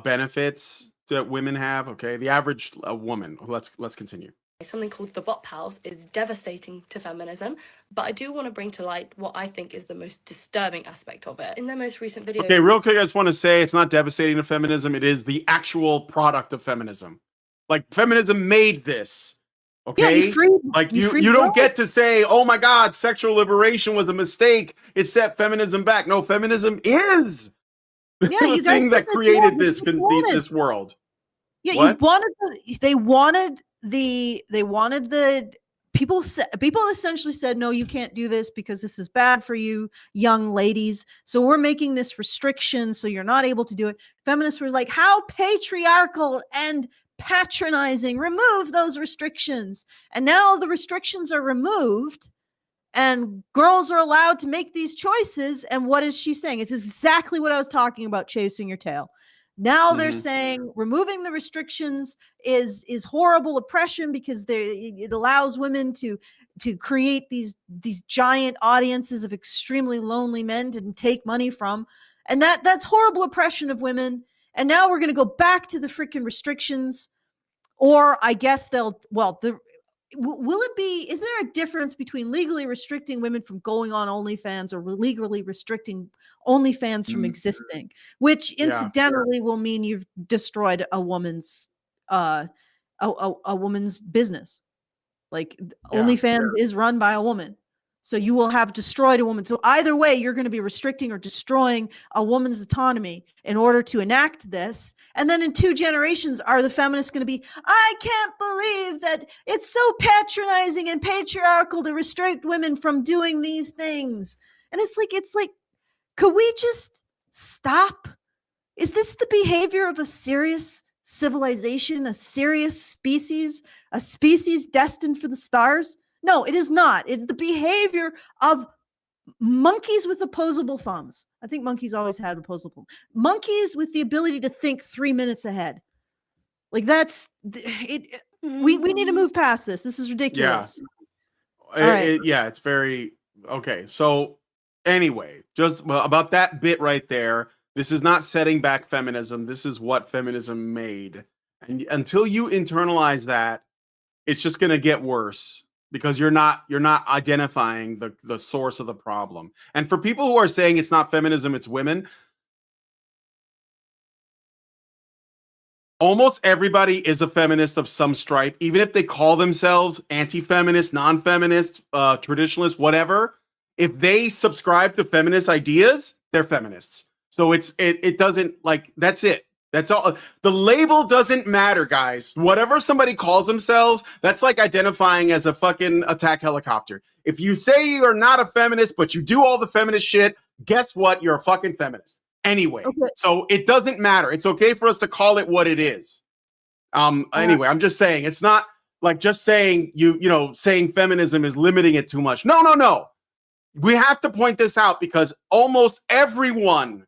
benefits that women have. Okay, the average woman. Let's continue. Something called the bot pals is devastating to feminism, but I do want to bring to light what I think is the most disturbing aspect of it. In their most recent video... Okay, real quick, I just want to say it's not devastating to feminism. It is the actual product of feminism. Like, feminism made this. Okay? Yeah, you don't get to say, oh my God, sexual liberation was a mistake. It set feminism back. No, feminism is the thing that created this world. Yeah, what? they wanted the people essentially said, no, you can't do this because this is bad for you young ladies, so we're making this restriction so you're not able to do it. Feminists were like, how patriarchal and patronizing, remove those restrictions. And now the restrictions are removed and girls are allowed to make these choices. And what is she saying? It's exactly what I was talking about, chasing your tail. Now they're saying removing the restrictions is horrible oppression because it allows women to create these giant audiences of extremely lonely men to take money from, and that's horrible oppression of women. And now we're going to go back to the freaking restrictions, or I guess will it be? Is there a difference between legally restricting women from going on OnlyFans or legally restricting OnlyFans from existing? Which incidentally will mean you've destroyed a woman's a woman's business. Like OnlyFans is run by a woman, so you will have destroyed a woman. So either way, you're going to be restricting or destroying a woman's autonomy in order to enact this. And then in 2 generations, are the feminists going to be, I can't believe that it's so patronizing and patriarchal to restrict women from doing these things. And it's like, could we just stop? Is this the behavior of a serious civilization, a serious species, a species destined for the stars? No, it is not. It's the behavior of monkeys with opposable thumbs. I think monkeys always had opposable. Monkeys with the ability to think 3 minutes ahead. Like that's it. We need to move past this. This is ridiculous. Yeah, it's very okay. So anyway, just about that bit right there. This is not setting back feminism. This is what feminism made. And until you internalize that, it's just going to get worse because you're not identifying the source of the problem. And for people who are saying it's not feminism, it's women, almost everybody is a feminist of some stripe, even if they call themselves anti-feminist, non-feminist, traditionalist, whatever. If they subscribe to feminist ideas, they're feminists. So it doesn't, like, that's it. That's all. The label doesn't matter, guys. Whatever somebody calls themselves, that's like identifying as a fucking attack helicopter. If you say you're not a feminist, but you do all the feminist shit, guess what? You're a fucking feminist. Anyway, so it doesn't matter. It's okay for us to call it what it is. Anyway, I'm just saying it's not like just saying saying feminism is limiting it too much. No, no, no. We have to point this out because almost everyone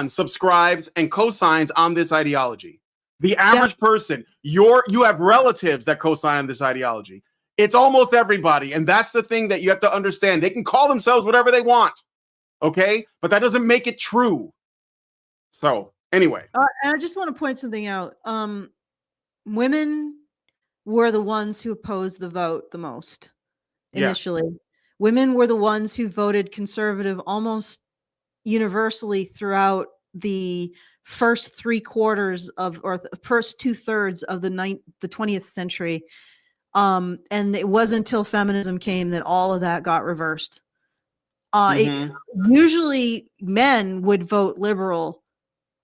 subscribes and co-signs on this ideology. The average person, you have relatives that co-sign on this ideology. It's almost everybody. And that's the thing that you have to understand. They can call themselves whatever they want. Okay? But that doesn't make it true. So anyway. And I just want to point something out. Women were the ones who opposed the vote the most initially. Yeah. Women were the ones who voted conservative almost universally throughout the first 3/4 of, or the first 2/3 of the 20th century. And it wasn't until feminism came that all of that got reversed. Usually men would vote liberal.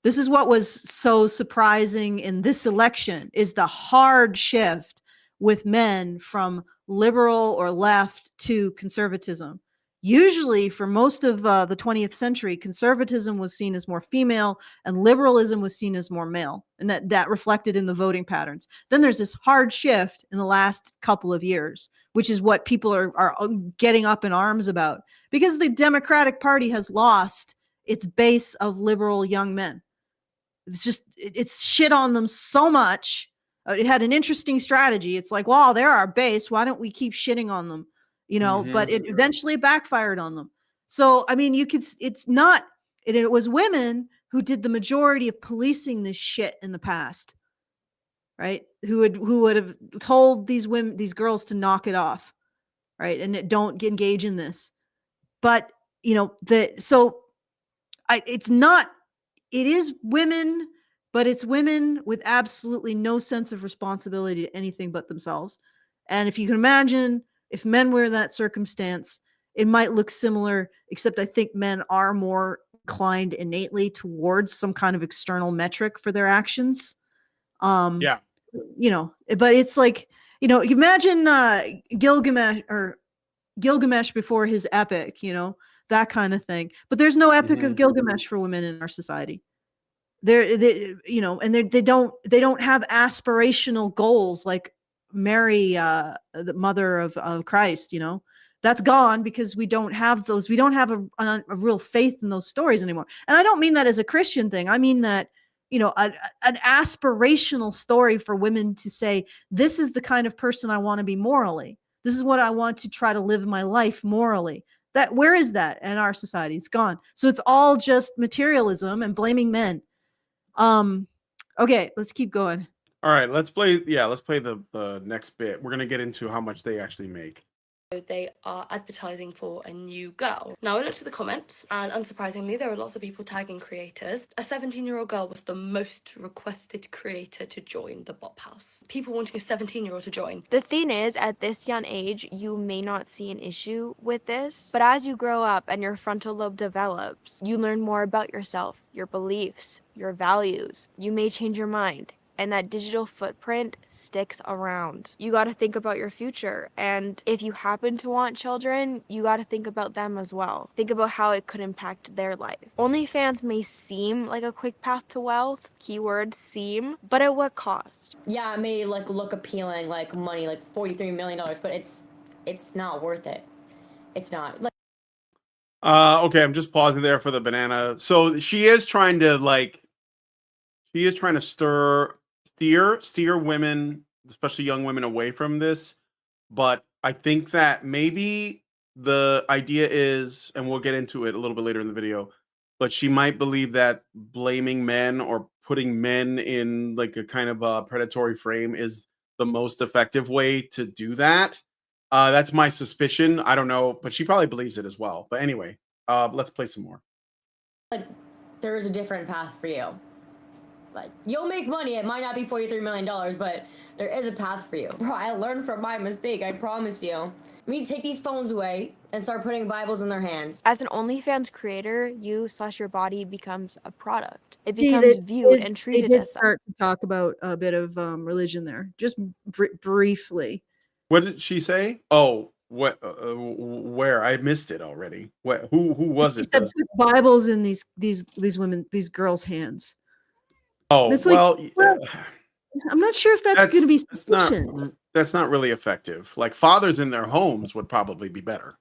This is what was so surprising in this election, is the hard shift with men from liberal or left to conservatism. Usually for most of the 20th century, conservatism was seen as more female and liberalism was seen as more male. And that reflected in the voting patterns. Then there's this hard shift in the last couple of years, which is what people are getting up in arms about, because the Democratic Party has lost its base of liberal young men. It's shit on them so much. It had an interesting strategy. It's like, well, they're our base. Why don't we keep shitting on them? But it eventually backfired on them. So, I mean, it was women who did the majority of policing this shit in the past, right? Who would have told these girls to knock it off, right? And don't engage in this. But, it is women, but it's women with absolutely no sense of responsibility to anything but themselves. And if you can imagine, if men were in that circumstance, it might look similar, except I think men are more inclined innately towards some kind of external metric for their actions. But it's like, imagine Gilgamesh before his epic, that kind of thing. But there's no epic of Gilgamesh for women in our society. They don't have aspirational goals like Mary, the mother of Christ. That's gone because we don't have those. We don't have a real faith in those stories anymore. And I don't mean that as a Christian thing. I mean that, an aspirational story for women to say, this is the kind of person I want to be morally. This is what I want to try to live my life morally. Where is that in our society? It's gone. So it's all just materialism and blaming men. Okay, let's keep going. All right, let's play the next bit. We're going to get into how much they actually make. They are advertising for a new girl. Now, I looked at the comments, and unsurprisingly, there are lots of people tagging creators. A 17-year-old girl was the most requested creator to join the Bop House. People wanting a 17-year-old to join. The thing is, at this young age, you may not see an issue with this, but as you grow up and your frontal lobe develops, you learn more about yourself, your beliefs, your values. You may change your mind. And that digital footprint sticks around. You got to think about your future. And if you happen to want children, you got to think about them as well. Think about how it could impact their life. OnlyFans may seem like a quick path to wealth, keyword seem, but at what cost? Yeah, it may look appealing, like money, like $43 million, but it's not worth it. It's not. Okay, I'm just pausing there for the banana. So she is trying to steer women, especially young women, away from this. But I think that maybe the idea is, and we'll get into it a little bit later in the video, but she might believe that blaming men or putting men in like a kind of a predatory frame is the most effective way to do that. That's my suspicion. I don't know, but she probably believes it as well. But anyway, let's play some more. There is a different path for you. You'll make money. It might not be $43 million, but there is a path for you. Bro, I learned from my mistake. I promise you. We need to take these phones away and start putting Bibles in their hands. As an OnlyFans creator, your body becomes a product. It becomes viewed and treated they did as such. start to talk about a bit of religion there, just briefly. What did she say? Oh, what? Where? I missed it already. What? Who was it? She said put Bibles in these girls' hands. Oh, it's well, I'm not sure if that's going to be sufficient. That's not really effective. Like fathers in their homes would probably be better.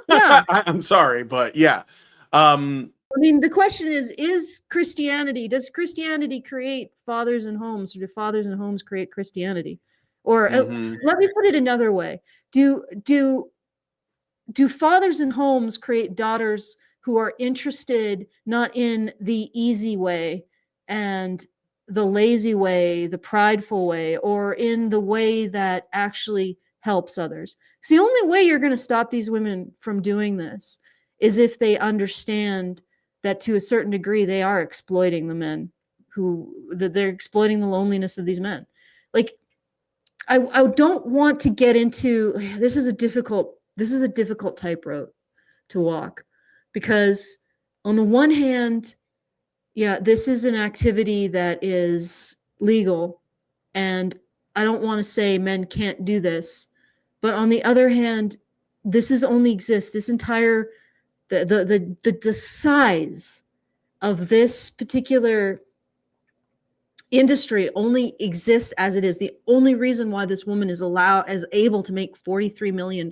Yeah. I'm sorry, but yeah. I mean, the question is Christianity, does Christianity create fathers in homes, or do fathers in homes create Christianity? Or let me put it another way. Do fathers in homes create daughters who are interested not in the easy way and the lazy way, the prideful way, or in the way that actually helps others? It's the only way you're going to stop these women from doing this is if they understand that to a certain degree they are exploiting the men, that they're exploiting the loneliness of these men. Like, I don't want to get into this is a difficult tightrope to walk, because on the one hand, yeah, this is an activity that is legal, and I don't want to say men can't do this, but on the other hand, this entire the size of this particular industry only exists as it is. The only reason why this woman is able to make $43 million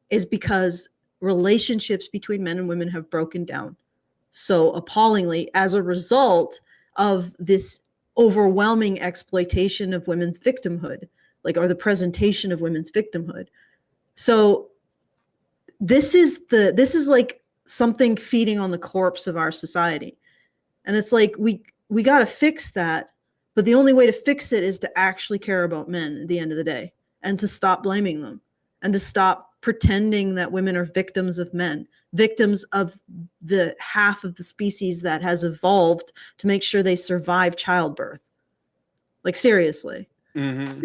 is because relationships between men and women have broken down so appallingly as a result of this overwhelming exploitation of women's victimhood, or the presentation of women's victimhood. So this is like something feeding on the corpse of our society. And it's like, we got to fix that. But the only way to fix it is to actually care about men at the end of the day, and to stop blaming them, and to stop pretending that women are victims of men, victims of the half of the species that has evolved to make sure they survive childbirth. Like, seriously. Mm-hmm.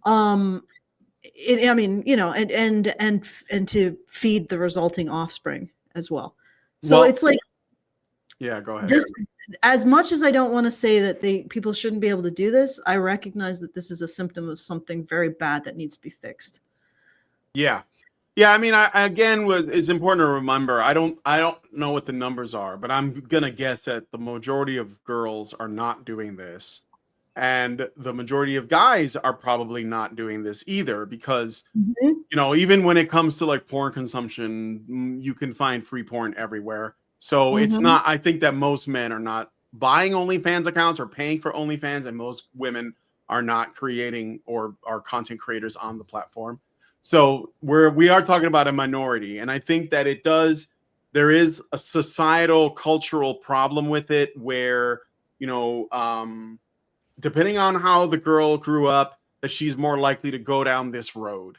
I mean, and to feed the resulting offspring as well. So it's like, yeah, go ahead. This, as much as I don't want to say that people shouldn't be able to do this, I recognize that this is a symptom of something very bad that needs to be fixed. Yeah. Yeah, I mean, it's important to remember, I don't know what the numbers are, but I'm going to guess that the majority of girls are not doing this. And the majority of guys are probably not doing this either, because, even when it comes to like porn consumption, you can find free porn everywhere. So it's not, I think that most men are not buying OnlyFans accounts or paying for OnlyFans, and most women are not creating or are content creators on the platform. So we are talking about a minority. And I think that there is a societal cultural problem with it where, depending on how the girl grew up, that she's more likely to go down this road.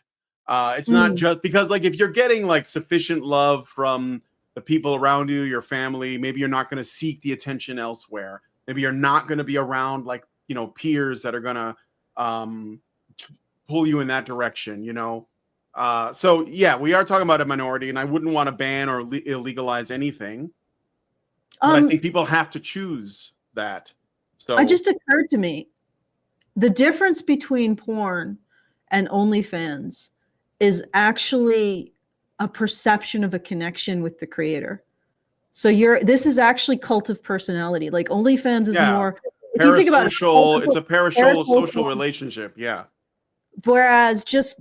It's not just because, like, if you're getting like sufficient love from the people around you, your family, maybe you're not going to seek the attention elsewhere. Maybe you're not going to be around like, peers that are going to pull you in that direction, So yeah, we are talking about a minority, and I wouldn't want to ban or illegalize anything. But I think people have to choose that. So it just occurred to me, the difference between porn and OnlyFans is actually a perception of a connection with the creator. So this is actually cult of personality. Like, OnlyFans is more, if you think about it, it's a parasocial social relationship. Yeah. Whereas just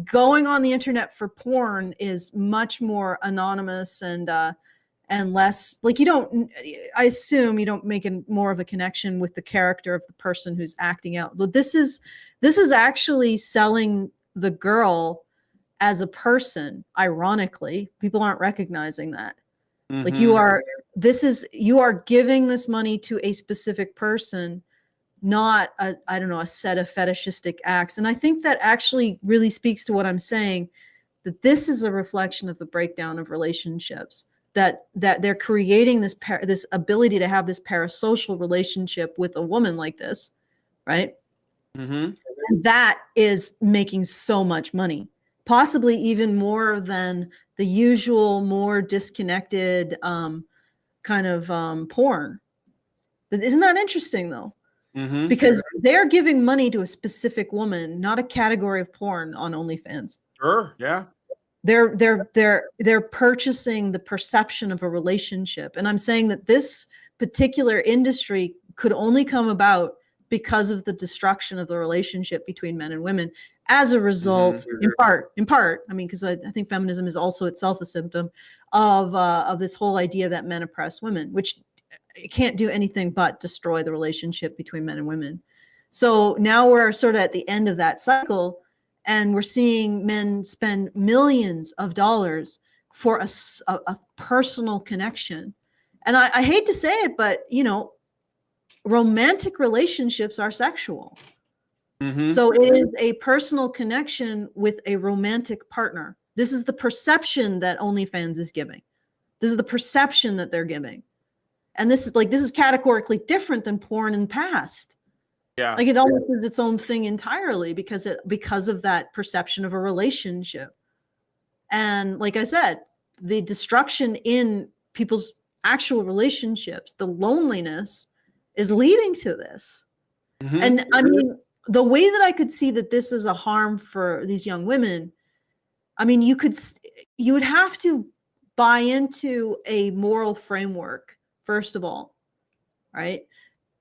going on the internet for porn is much more anonymous and less like, I assume you don't make more of a connection with the character of the person who's acting out. But this is actually selling the girl as a person. Ironically, people aren't recognizing that. Like, you are giving this money to a specific person, not a set of fetishistic acts. And I think that actually really speaks to what I'm saying, that this is a reflection of the breakdown of relationships, that they're creating this ability to have this parasocial relationship with a woman like this, right? And that is making so much money, possibly even more than the usual, more disconnected kind of porn. Isn't that interesting, though? Because they're giving money to a specific woman, not a category of porn on OnlyFans. Sure, yeah. They're purchasing the perception of a relationship. And I'm saying that this particular industry could only come about because of the destruction of the relationship between men and women as a result, in part, I mean, because I think feminism is also itself a symptom of this whole idea that men oppress women, which can't do anything but destroy the relationship between men and women. So now we're sort of at the end of that cycle, and we're seeing men spend millions of dollars for a personal connection. And I hate to say it, but, you know, romantic relationships are sexual. So it is a personal connection with a romantic partner. This is the perception that OnlyFans is giving. This is the perception that they're giving. And this is categorically different than porn in the past. Yeah. Like it almost is its own thing entirely because of that perception of a relationship. And like I said, the destruction in people's actual relationships, the loneliness is leading to this. And I mean, the way that I could see that this is a harm for these young women, I mean, you would have to buy into a moral framework, first of all, right?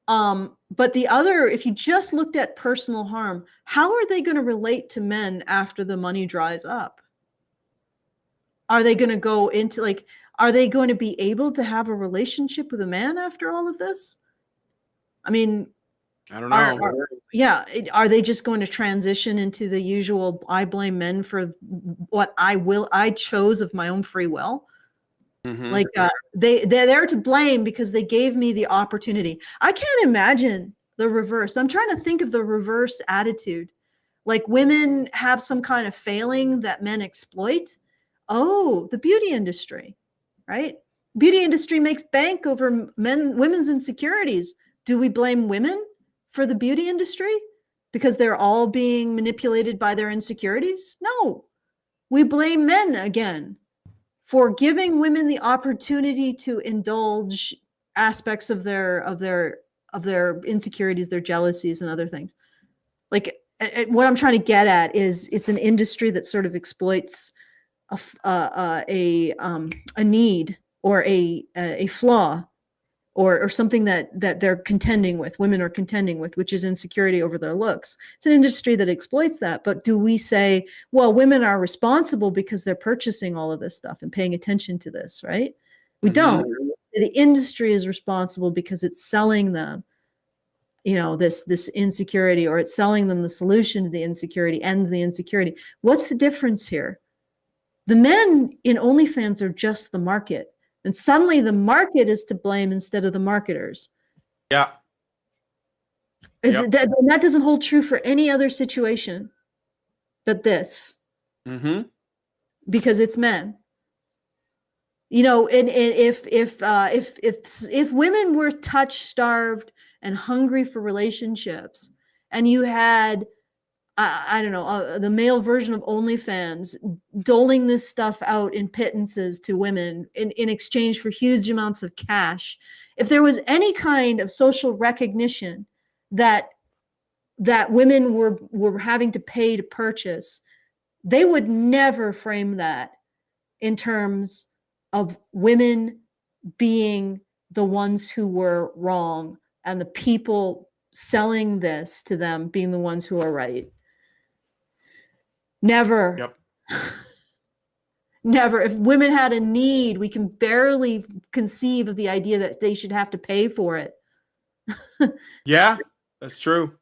But the other, if you just looked at personal harm, how are they going to relate to men after the money dries up? Are they going to go into are they going to be able to have a relationship with a man after all of this? I mean, I don't know. Are they just going to transition into the usual I blame men for what I chose of my own free will? Like they're there to blame because they gave me the opportunity. I can't imagine the reverse. I'm trying to think of the reverse attitude. Like women have some kind of failing that men exploit. Oh, the beauty industry, right? Beauty industry makes bank over women's insecurities. Do we blame women for the beauty industry because they're all being manipulated by their insecurities? No, we blame men again for giving women the opportunity to indulge aspects of their insecurities, their jealousies, and other things. Like what I'm trying to get at is it's an industry that sort of exploits a need or a flaw or something that they're contending with, women are contending with, which is insecurity over their looks. It's an industry that exploits that. But do we say, well, women are responsible because they're purchasing all of this stuff and paying attention to this, right? We don't. The industry is responsible because it's selling them, you know, this insecurity, or it's selling them the solution to the insecurity and the insecurity. What's the difference here? The men in OnlyFans are just the market. And suddenly the market is to blame instead of the marketers. Yeah. That doesn't hold true for any other situation but this. Because it's men. You know, and if women were touch-starved and hungry for relationships, and you had I don't know, the male version of OnlyFans doling this stuff out in pittances to women in exchange for huge amounts of cash. If there was any kind of social recognition that women were having to pay to purchase, they would never frame that in terms of women being the ones who were wrong and the people selling this to them being the ones who are right. Never. Never. If women had a need, we can barely conceive of the idea that they should have to pay for it. Yeah, that's true.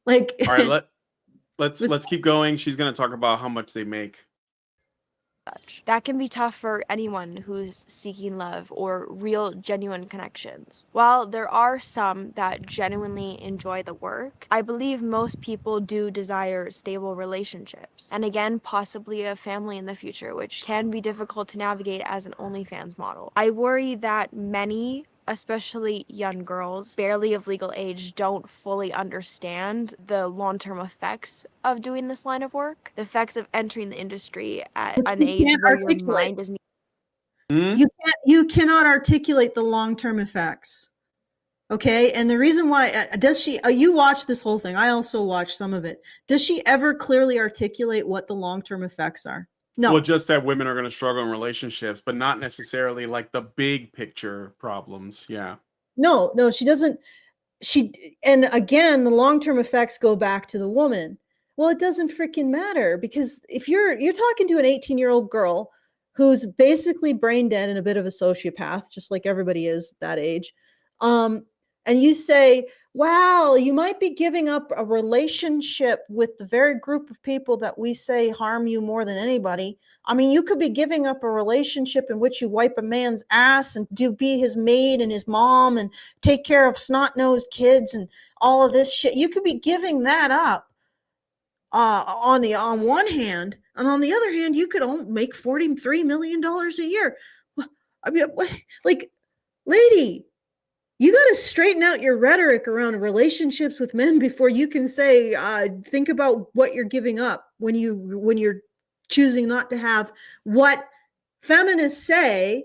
Like, all right, let's keep going. She's going to talk about how much they make. That can be tough for anyone who's seeking love or real, genuine connections. While there are some that genuinely enjoy the work, I believe most people do desire stable relationships, and again, possibly a family in the future, which can be difficult to navigate as an OnlyFans model. I worry that many, especially young girls, barely of legal age, don't fully understand the long-term effects of doing this line of work, the effects of entering the industry at an age where your mind is... You cannot articulate the long-term effects. Okay, and the reason why does she? You watch this whole thing. I also watched some of it. Does she ever clearly articulate what the long-term effects are? No. Well, just that women are going to struggle in relationships, but not necessarily like the big picture problems. Yeah. No, she doesn't. and again, the long-term effects go back to the woman. Well, it doesn't freaking matter, because if you're talking to an 18-year-old girl who's basically brain dead and a bit of a sociopath, just like everybody is that age, and you say, wow, you might be giving up a relationship with the very group of people that we say harm you more than anybody. I mean, you could be giving up a relationship in which you wipe a man's ass and be his maid and his mom and take care of snot-nosed kids and all of this shit. You could be giving that up on one hand, and on the other hand, you could make $43 million a year. I mean, like, lady, you got to straighten out your rhetoric around relationships with men before you can say, think about what you're giving up when you're choosing not to have what feminists say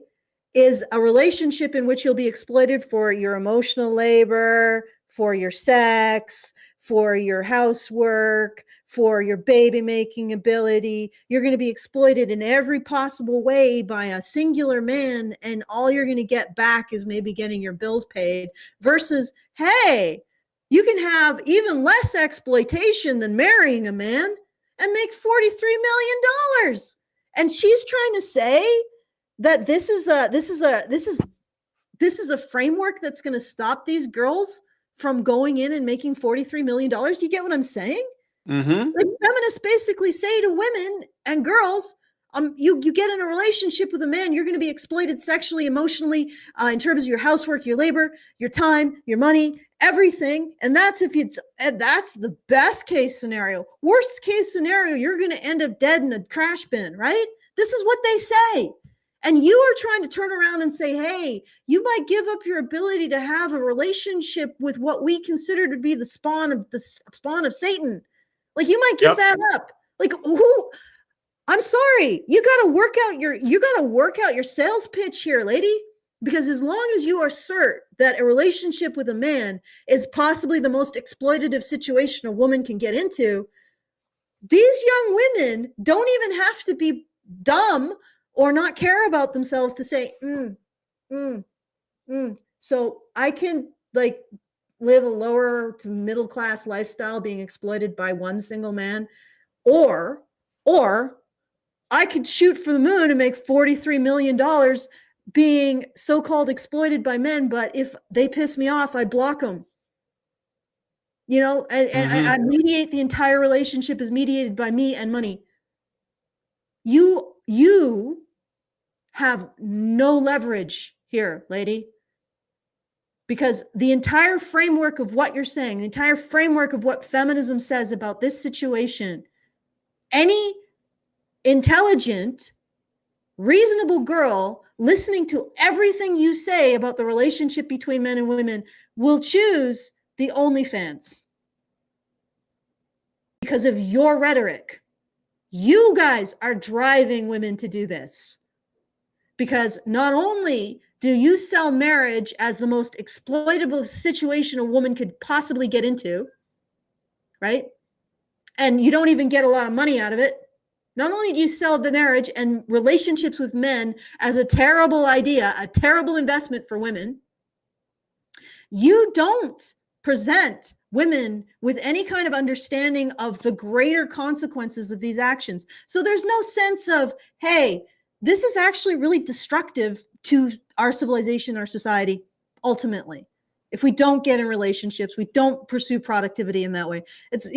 is a relationship in which you'll be exploited for your emotional labor, for your sex, for your housework, for your baby making ability. You're going to be exploited in every possible way by a singular man, and all you're going to get back is maybe getting your bills paid, versus, hey, you can have even less exploitation than marrying a man and make $43 million. And she's trying to say that this is a framework that's going to stop these girls from going in and making $43 million. Do you get what I'm saying? Mm-hmm. Like, feminists basically say to women and girls, you get in a relationship with a man, you're going to be exploited sexually, emotionally, in terms of your housework, your labor, your time, your money, everything. And that's that's the best case scenario. Worst case scenario, you're going to end up dead in a trash bin, right? This is what they say. And you are trying to turn around and say, hey, you might give up your ability to have a relationship with what we consider to be the spawn of Satan. Like, you might give that up. Like, who? I'm sorry. You got to work out your sales pitch here, lady. Because as long as you assert that a relationship with a man is possibly the most exploitative situation a woman can get into, these young women don't even have to be dumb or not care about themselves to say, so I can, like, live a lower to middle class lifestyle being exploited by one single man, or I could shoot for the moon and make $43 million being so-called exploited by men, but if they piss me off, I block them. You know, and I mediate, the entire relationship is mediated by me and money. You have no leverage here, lady. Because the entire framework of what you're saying, the entire framework of what feminism says about this situation, any intelligent, reasonable girl listening to everything you say about the relationship between men and women will choose the OnlyFans. Because of your rhetoric. You guys are driving women to do this. Because not only do you sell marriage as the most exploitable situation a woman could possibly get into, right? And you don't even get a lot of money out of it. Not only do you sell the marriage and relationships with men as a terrible idea, a terrible investment for women, you don't present women with any kind of understanding of the greater consequences of these actions. So there's no sense of, hey, this is actually really destructive to our civilization, our society, ultimately. If we don't get in relationships, we don't pursue productivity in that way. So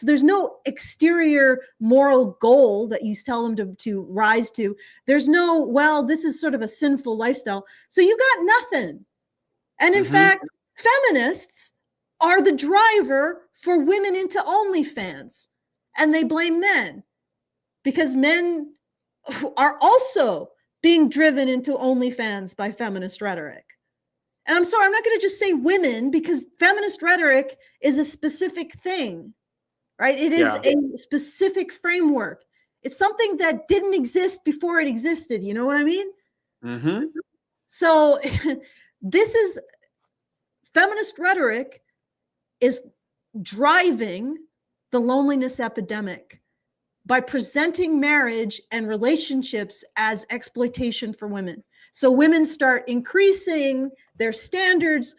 there's no exterior moral goal that you tell them to rise to. There's no, well, this is sort of a sinful lifestyle. So you got nothing. And in fact, feminists are the driver for women into OnlyFans. And they blame men because men are also being driven into OnlyFans by feminist rhetoric. And I'm sorry, I'm not going to just say women, because feminist rhetoric is a specific thing, right? It is a specific framework. It's something that didn't exist before it existed. You know what I mean? Mm-hmm. So feminist rhetoric is driving the loneliness epidemic by presenting marriage and relationships as exploitation for women. So women start increasing their standards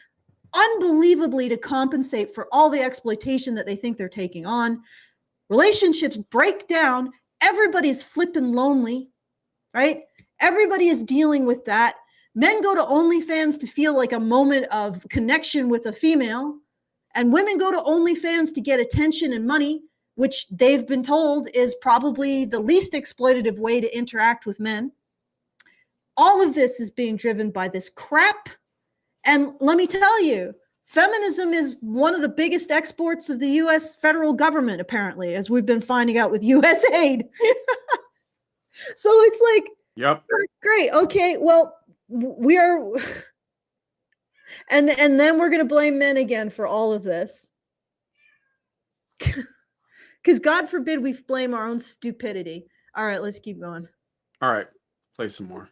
unbelievably to compensate for all the exploitation that they think they're taking on. Relationships break down. Everybody's flipping lonely, right? Everybody is dealing with that. Men go to OnlyFans to feel like a moment of connection with a female, and women go to OnlyFans to get attention and money, which they've been told is probably the least exploitative way to interact with men. All of this is being driven by this crap. And let me tell you, feminism is one of the biggest exports of the U.S. federal government, apparently, as we've been finding out with U.S. aid. So it's like, yep, great. Okay, well, we are, and then we're going to blame men again for all of this. Because God forbid we blame our own stupidity. All right, let's keep going. All right, play some more.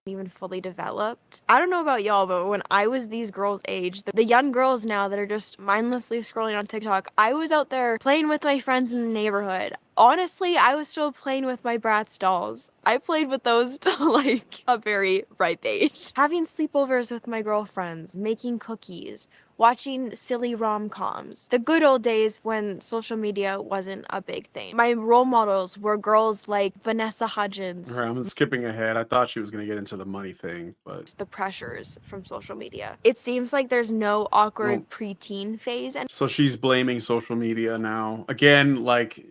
Even fully developed. I don't know about y'all, but when I was these girls' age, the young girls now that are just mindlessly scrolling on TikTok, I was out there playing with my friends in the neighborhood. Honestly, I was still playing with my Bratz dolls. I played with those till like a very ripe age. Having sleepovers with my girlfriends, making cookies, watching silly rom-coms. The good old days when social media wasn't a big thing. My role models were girls like Vanessa Hudgens. All right, I'm skipping ahead. I thought she was going to get into the money thing, but the pressures from social media. It seems like there's no awkward preteen phase. And so she's blaming social media now. Again, like,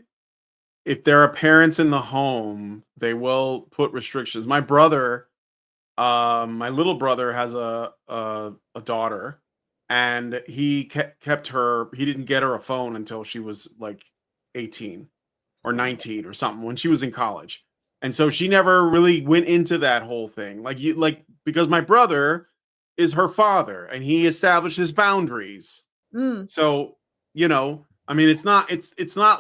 if there are parents in the home, they will put restrictions. My brother, my little brother has a daughter, and he kept her. He didn't get her a phone until she was like 18 or 19 or something, when she was in college. And so she never really went into that whole thing. Because my brother is her father and he establishes boundaries. So, I mean, it's not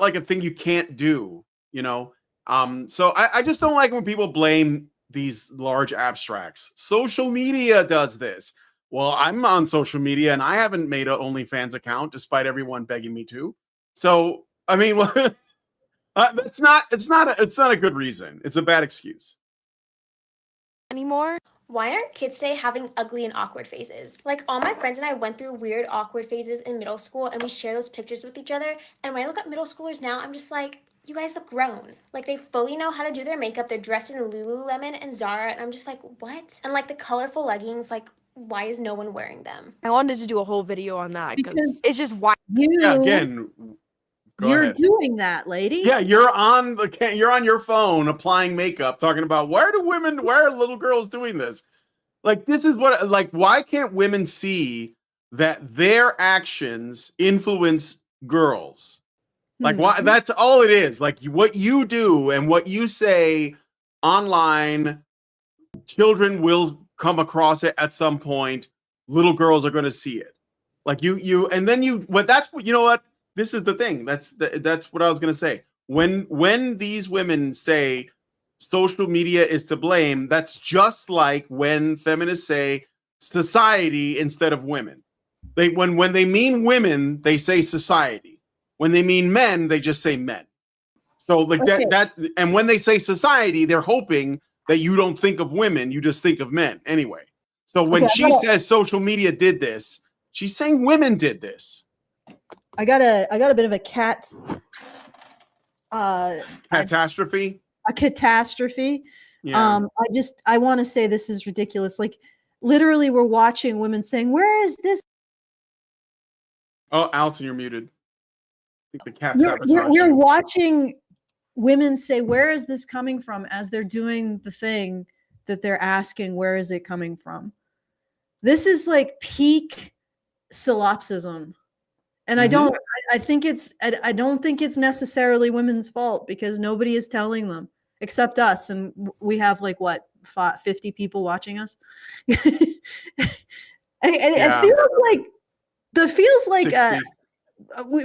like a thing you can't do, So I just don't like when people blame these large abstracts. Social media does this. Well, I'm on social media and I haven't made an OnlyFans account despite everyone begging me to. So, I mean, it's not a good reason. It's a bad excuse. Anymore. Why aren't kids today having ugly and awkward phases? Like, all my friends and I went through weird, awkward phases in middle school, and we share those pictures with each other. And when I look at middle schoolers now, I'm just like, you guys look grown. Like, they fully know how to do their makeup. They're dressed in Lululemon and Zara, and I'm just like, what? And like the colorful leggings, like, why is no one wearing them? I wanted to do a whole video on that because it's just why. Go You're ahead. doing that, lady. Yeah, you're on your phone applying makeup, talking about why are little girls doing this? Like, this is why can't women see that their actions influence girls? Like, why? That's all it is. Like, what you do and what you say online, children will come across it at some point. Little girls are going to see it. Like this is the thing. That's what I was going to say. When these women say social media is to blame, that's just like when feminists say society instead of women. When they mean women, they say society. When they mean men, they just say men. So that and when they say society, they're hoping that you don't think of women, you just think of men anyway. So when she says social media did this, she's saying women did this. I got a bit of a catastrophe. A catastrophe. Yeah. I want to say this is ridiculous. Like, literally, we're watching women saying, "Where is this?" Oh, Alison, you're muted. I think the cat sabotaged You're you. watching women say, "Where is this coming from?" as they're doing the thing that they're asking, "Where is it coming from?" This is like peak solipsism. And I don't think it's necessarily women's fault because nobody is telling them except us. And we have 50 people watching us. It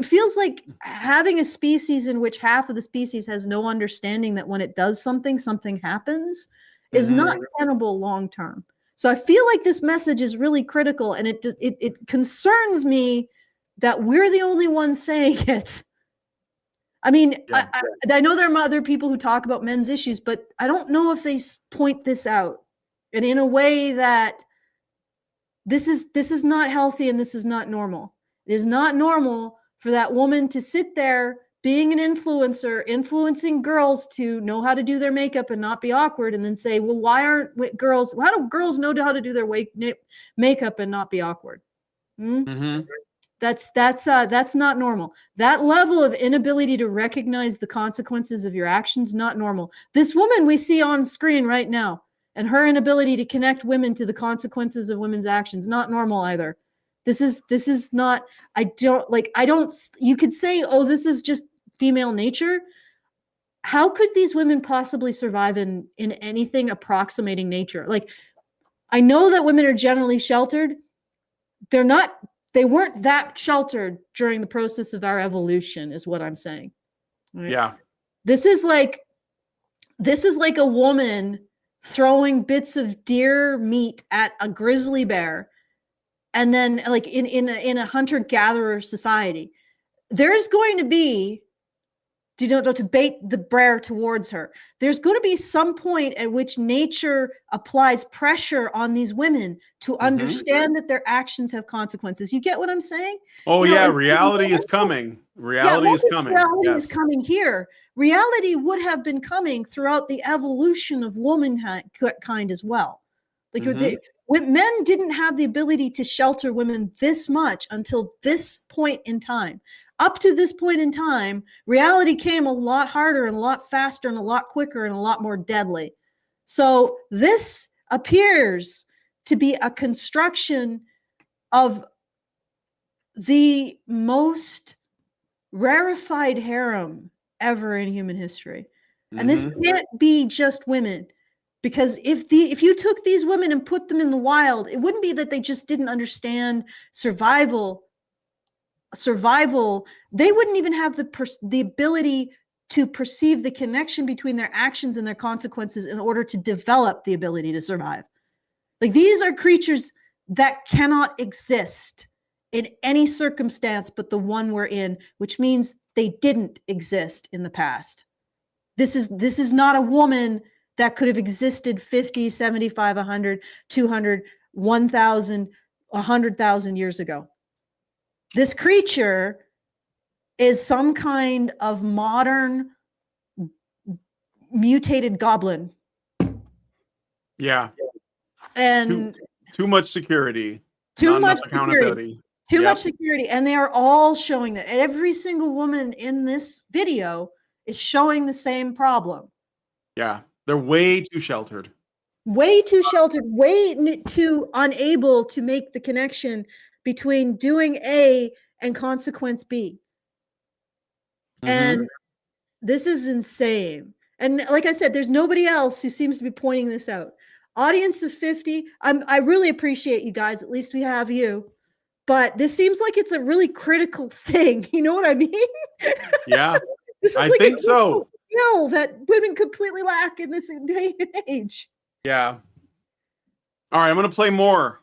feels like having a species in which half of the species has no understanding that when it does something happens is not tenable long term. So I feel like this message is really critical, and it concerns me that we're the only ones saying it. I mean, I know there are other people who talk about men's issues, but I don't know if they point this out and in a way that This is not healthy, and this is not normal. It is not normal for that woman to sit there being an influencer, influencing girls to know how to do their makeup and not be awkward, and then say, well, how do girls know how to do their makeup and not be awkward? That's not normal. That level of inability to recognize the consequences of your actions, not normal. This woman we see on screen right now, and her inability to connect women to the consequences of women's actions, not normal either. This is not, you could say, oh, this is just female nature. How could these women possibly survive in anything approximating nature? Like, I know that women are generally sheltered. They weren't that sheltered during the process of our evolution, is what I'm saying. Right? Yeah. This is like a woman throwing bits of deer meat at a grizzly bear, and then like in a hunter-gatherer society, there's going to be, to bait the bear towards her, there's going to be some point at which nature applies pressure on these women to understand that their actions have consequences. You get what I'm saying? Oh, yeah, reality is coming. Reality is coming. Reality is coming here. Reality would have been coming throughout the evolution of womankind as well. Like men didn't have the ability to shelter women this much until this point in time. Up to this point in time, reality came a lot harder and a lot faster and a lot quicker and a lot more deadly. So this appears to be a construction of the most rarefied harem ever in human history. And this can't be just women, because if you took these women and put them in the wild, it wouldn't be that they just didn't understand survival. They wouldn't even have the ability to perceive the connection between their actions and their consequences in order to develop the ability to survive. Like, these are creatures that cannot exist in any circumstance but the one we're in, which means they didn't exist in the past. This is not a woman that could have existed 50, 75, 100, 200, 1,000, 100,000 years ago. This creature is some kind of modern mutated goblin. Yeah. And too much security. Too Not much enough accountability. Too much security. And they are all showing that. Every single woman in this video is showing the same problem. Yeah. They're way too sheltered. Way too sheltered, way too unable to make the connection between doing A and consequence B. And this is insane. And like I said, there's nobody else who seems to be pointing this out. Audience of 50, I really appreciate you guys. At least we have you. But this seems like it's a really critical thing. You know what I mean? Yeah. This is I like think so. Skill that women completely lack in this day and age. Yeah. All right, I'm going to play more.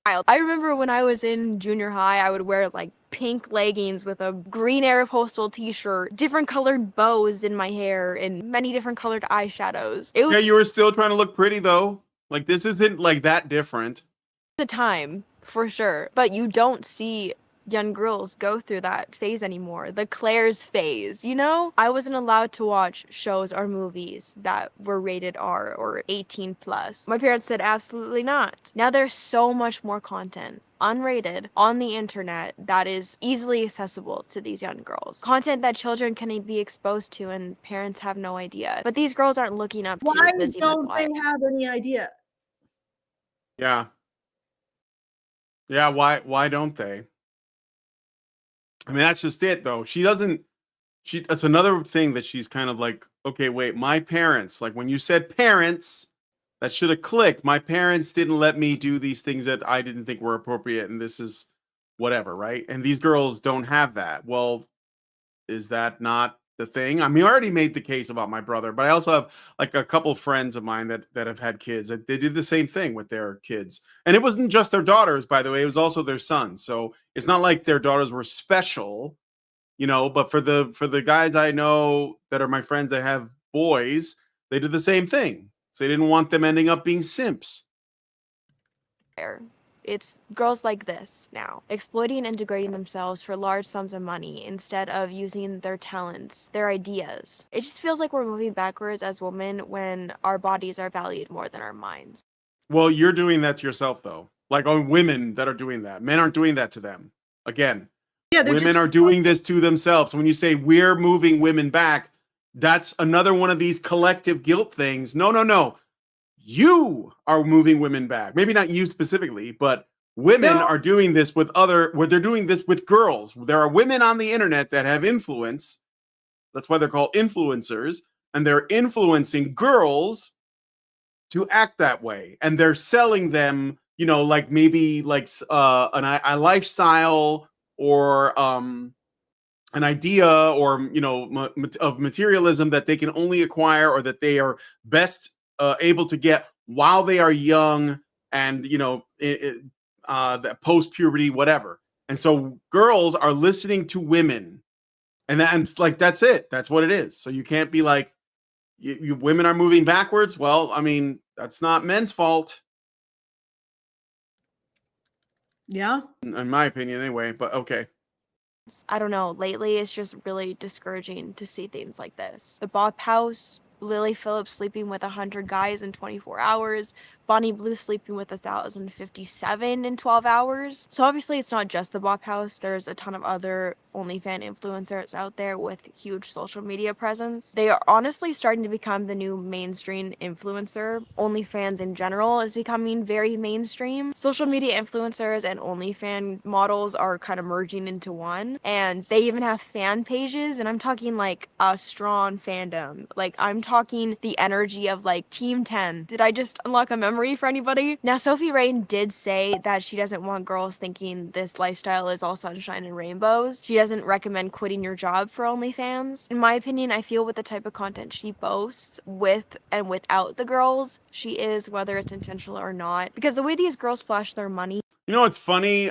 I remember when I was in junior high, I would wear like pink leggings with a green Aeropostale t-shirt, different colored bows in my hair, and many different colored eyeshadows. It was Yeah, you were still trying to look pretty though. Like, this isn't like that different. the time, for sure. But you don't see young girls go through that phase anymore. The Claire's phase, you know? I wasn't allowed to watch shows or movies that were rated R or 18 plus. My parents said absolutely not. Now there's so much more content, unrated, on the internet that is easily accessible to these young girls. Content that children can be exposed to and parents have no idea. But these girls aren't looking up to Why Lizzie don't McGuire. they have any idea? Yeah. Yeah, why don't they? I mean, that's just it though. That's another thing that she's kind of like, okay, wait, my parents, like when you said parents, that should have clicked. My parents didn't let me do these things that I didn't think were appropriate, and this is whatever, right? And these girls don't have that. Well, is that not the thing? I mean, I already made the case about my brother, but I also have like a couple friends of mine that have had kids. They did the same thing with their kids. And it wasn't just their daughters, by the way, it was also their sons. So it's not like their daughters were special, you know, but for the guys I know that are my friends that have boys, they did the same thing. So they didn't want them ending up being simps. It's girls like this now, exploiting and integrating themselves for large sums of money instead of using their talents, their ideas. It just feels like we're moving backwards as women when our bodies are valued more than our minds. Well, you're doing that to yourself, though. Like on women that are doing that. Men aren't doing that to them. Again, Yeah, they're women just are doing this to themselves. When you say we're moving women back, that's another one of these collective guilt things. No, no, no. You are moving women back. Maybe not you specifically, but women are doing this with they're doing this with girls. There are women on the internet that have influence. That's why they're called influencers, and they're influencing girls to act that way, and they're selling them, you know, like maybe like a lifestyle or an idea, or you know, of materialism that they can only acquire, or that they are best able to get while they are young, and you know, that post puberty, whatever. And so girls are listening to women, and that's like, that's it. That's what it is. So you can't be like, you women are moving backwards. Well, I mean, that's not men's fault. Yeah. In my opinion, anyway, but okay. I don't know, lately it's just really discouraging to see things like this. The Bop House, Lily Phillips sleeping with 100 guys in 24 hours, Bonnie Blue sleeping with 1,057 in 12 hours. So obviously it's not just the Bop House, there's a ton of other OnlyFans influencers out there with huge social media presence. They are honestly starting to become the new mainstream influencer. OnlyFans in general is becoming very mainstream. Social media influencers and OnlyFans models are kind of merging into one, and they even have fan pages, and I'm talking like a strong fandom. Like I'm talking the energy of like Team 10. Did I just unlock a memory for anybody? Now, Sophie Rain did say that she doesn't want girls thinking this lifestyle is all sunshine and rainbows. She doesn't recommend quitting your job for OnlyFans. In my opinion, I feel with the type of content she boasts, with and without the girls, she is, whether it's intentional or not. Because the way these girls flash their money. You know what's funny?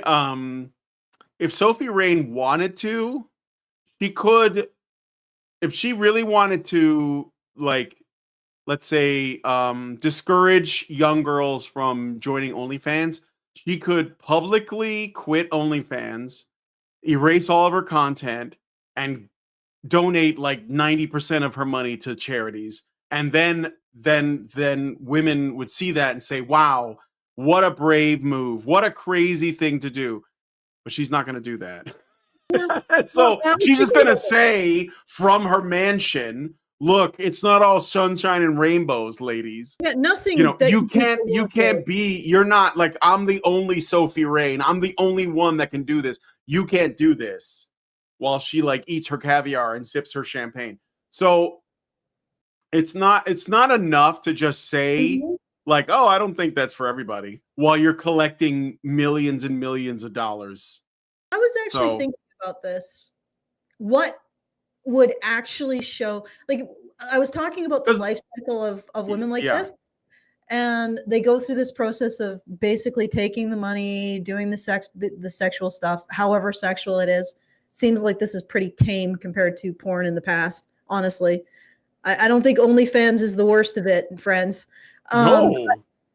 If Sophie Rain wanted to, she could, if she really wanted to, like, let's say, discourage young girls from joining OnlyFans, she could publicly quit OnlyFans, erase all of her content, and donate like 90% of her money to charities. And then women would see that and say, wow, what a brave move. What a crazy thing to do. But she's not going to do that. So she's just going to say from her mansion, look, it's not all sunshine and rainbows, ladies. Yeah, nothing. You know, that you can't be, you're not like, I'm the only Sophie Rain. I'm the only one that can do this. You can't do this, while she like eats her caviar and sips her champagne. So it's not enough to just say like, oh, I don't think that's for everybody, while you're collecting millions and millions of dollars. I was actually thinking about this. What would actually show, like, I was talking about the life cycle of women like this, and they go through this process of basically taking the money, doing the sexual stuff, however sexual it is. Seems like this is pretty tame compared to porn in the past, honestly. I don't think OnlyFans is the worst of it, friends. No,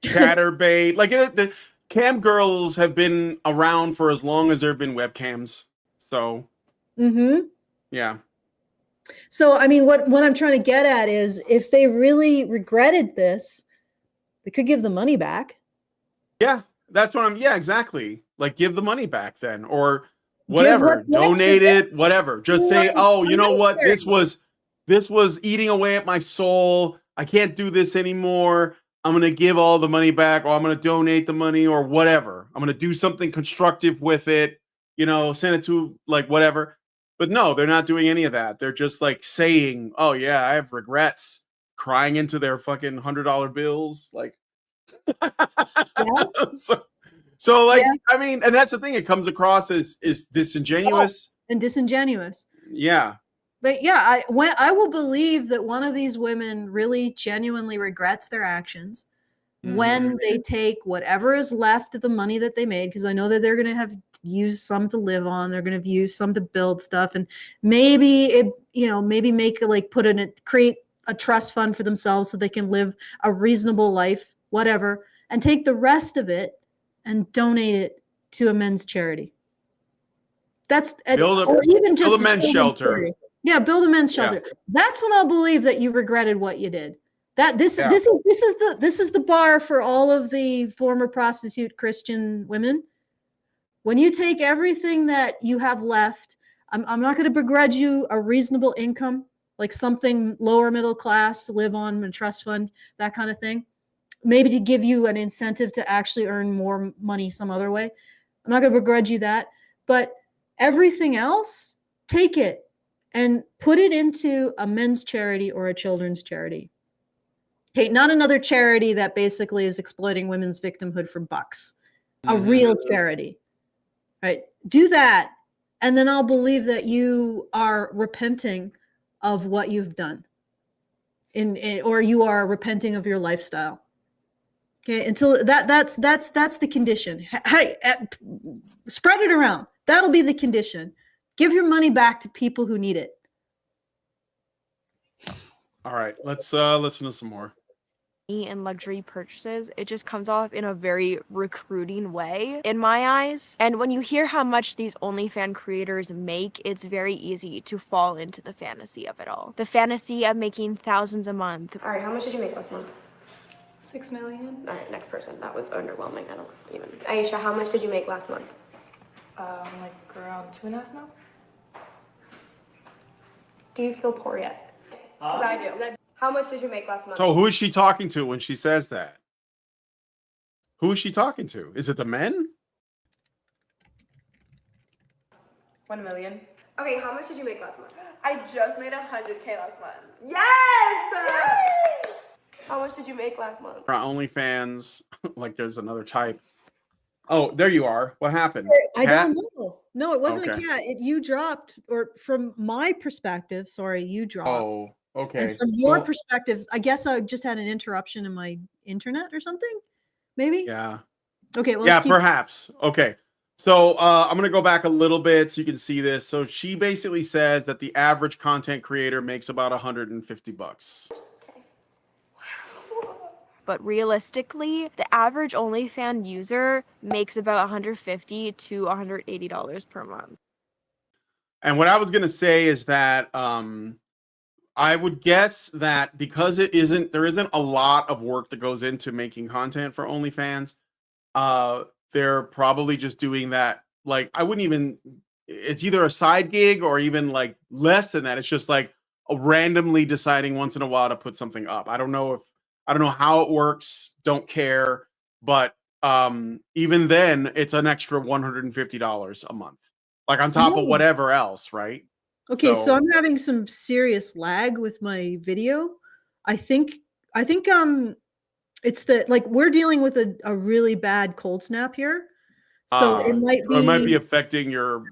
Chatterbait, like the cam girls have been around for as long as there have been webcams. So, yeah. So, I mean, what I'm trying to get at is, if they really regretted this, they could give the money back. Yeah, that's what yeah, exactly. Like, give the money back then, or whatever, donate it, whatever. Just say, oh, you know what? This was eating away at my soul. I can't do this anymore. I'm going to give all the money back, or I'm going to donate the money, or whatever. I'm going to do something constructive with it, you know, send it to like whatever. But no, they're not doing any of that. They're just like saying, oh yeah, I have regrets, crying into their fucking $100 bills. Like, so like, I mean, and that's the thing. It comes across as disingenuous and disingenuous. Yeah. But yeah, I will believe that one of these women really genuinely regrets their actions when they take whatever is left of the money that they made, because I know that they're going to have used some to live on, they're going to use some to build stuff, and maybe it, you know, maybe make like create a trust fund for themselves so they can live a reasonable life, whatever, and take the rest of it and donate it to a men's charity. That's Build or even just a men's children's shelter. charity. Yeah, build a men's Yeah. shelter. That's when I'll believe that you regretted what you did. That this Yeah. this is the bar for all of the former prostitute Christian women. When you take everything that you have left, I'm not going to begrudge you a reasonable income, like something lower middle class to live on, a trust fund, that kind of thing. Maybe to give you an incentive to actually earn more money some other way. I'm not going to begrudge you that, but everything else, take it and put it into a men's charity or a children's charity. Okay, not another charity that basically is exploiting women's victimhood for bucks. A real charity, right? Do that, and then I'll believe that you are repenting of what you've done, or you are repenting of your lifestyle. Okay, until that's the condition. Hey, spread it around. That'll be the condition. Give your money back to people who need it. All right, let's listen to some more. And luxury purchases, it just comes off in a very recruiting way in my eyes. And when you hear how much these OnlyFans creators make, it's very easy to fall into the fantasy of it all. The fantasy of making thousands a month. All right, how much did you make last month? 6 million. All right, next person. That was underwhelming. I don't even. Aisha, how much did you make last month? Like around 2.5 mil. Do you feel poor yet? Because I do. How much did you make last month? So who is she talking to when she says that? Who is she talking to? Is it the men? 1 million. Okay, how much did you make last month? I just made 100K last month. Yes! How much did you make last month? For OnlyFans, like there's another type. Oh, there you are. What happened? I Cat? don't know. No, it wasn't Okay. a cat. You dropped, or from my perspective, sorry, you dropped. Oh, okay. And from your Well, perspective, I guess I just had an interruption in my internet or something. Maybe. yeah. Okay. Well, Yeah, let's keep- perhaps. Okay. So I'm going to go back a little bit so you can see this. So she basically says that the average content creator makes about $150. But realistically, the average OnlyFans user makes about $150 to $180 per month. And what I was going to say is that I would guess that because there isn't a lot of work that goes into making content for OnlyFans, they're probably just doing that. Like, I wouldn't even, it's either a side gig or even like less than that. It's just like randomly deciding once in a while to put something up. I don't know how it works. Don't care. But even then, it's an extra $150 a month, like on top of whatever else, right? Okay, so I'm having some serious lag with my video. I think it's the, like, we're dealing with a really bad cold snap here. So it might be affecting your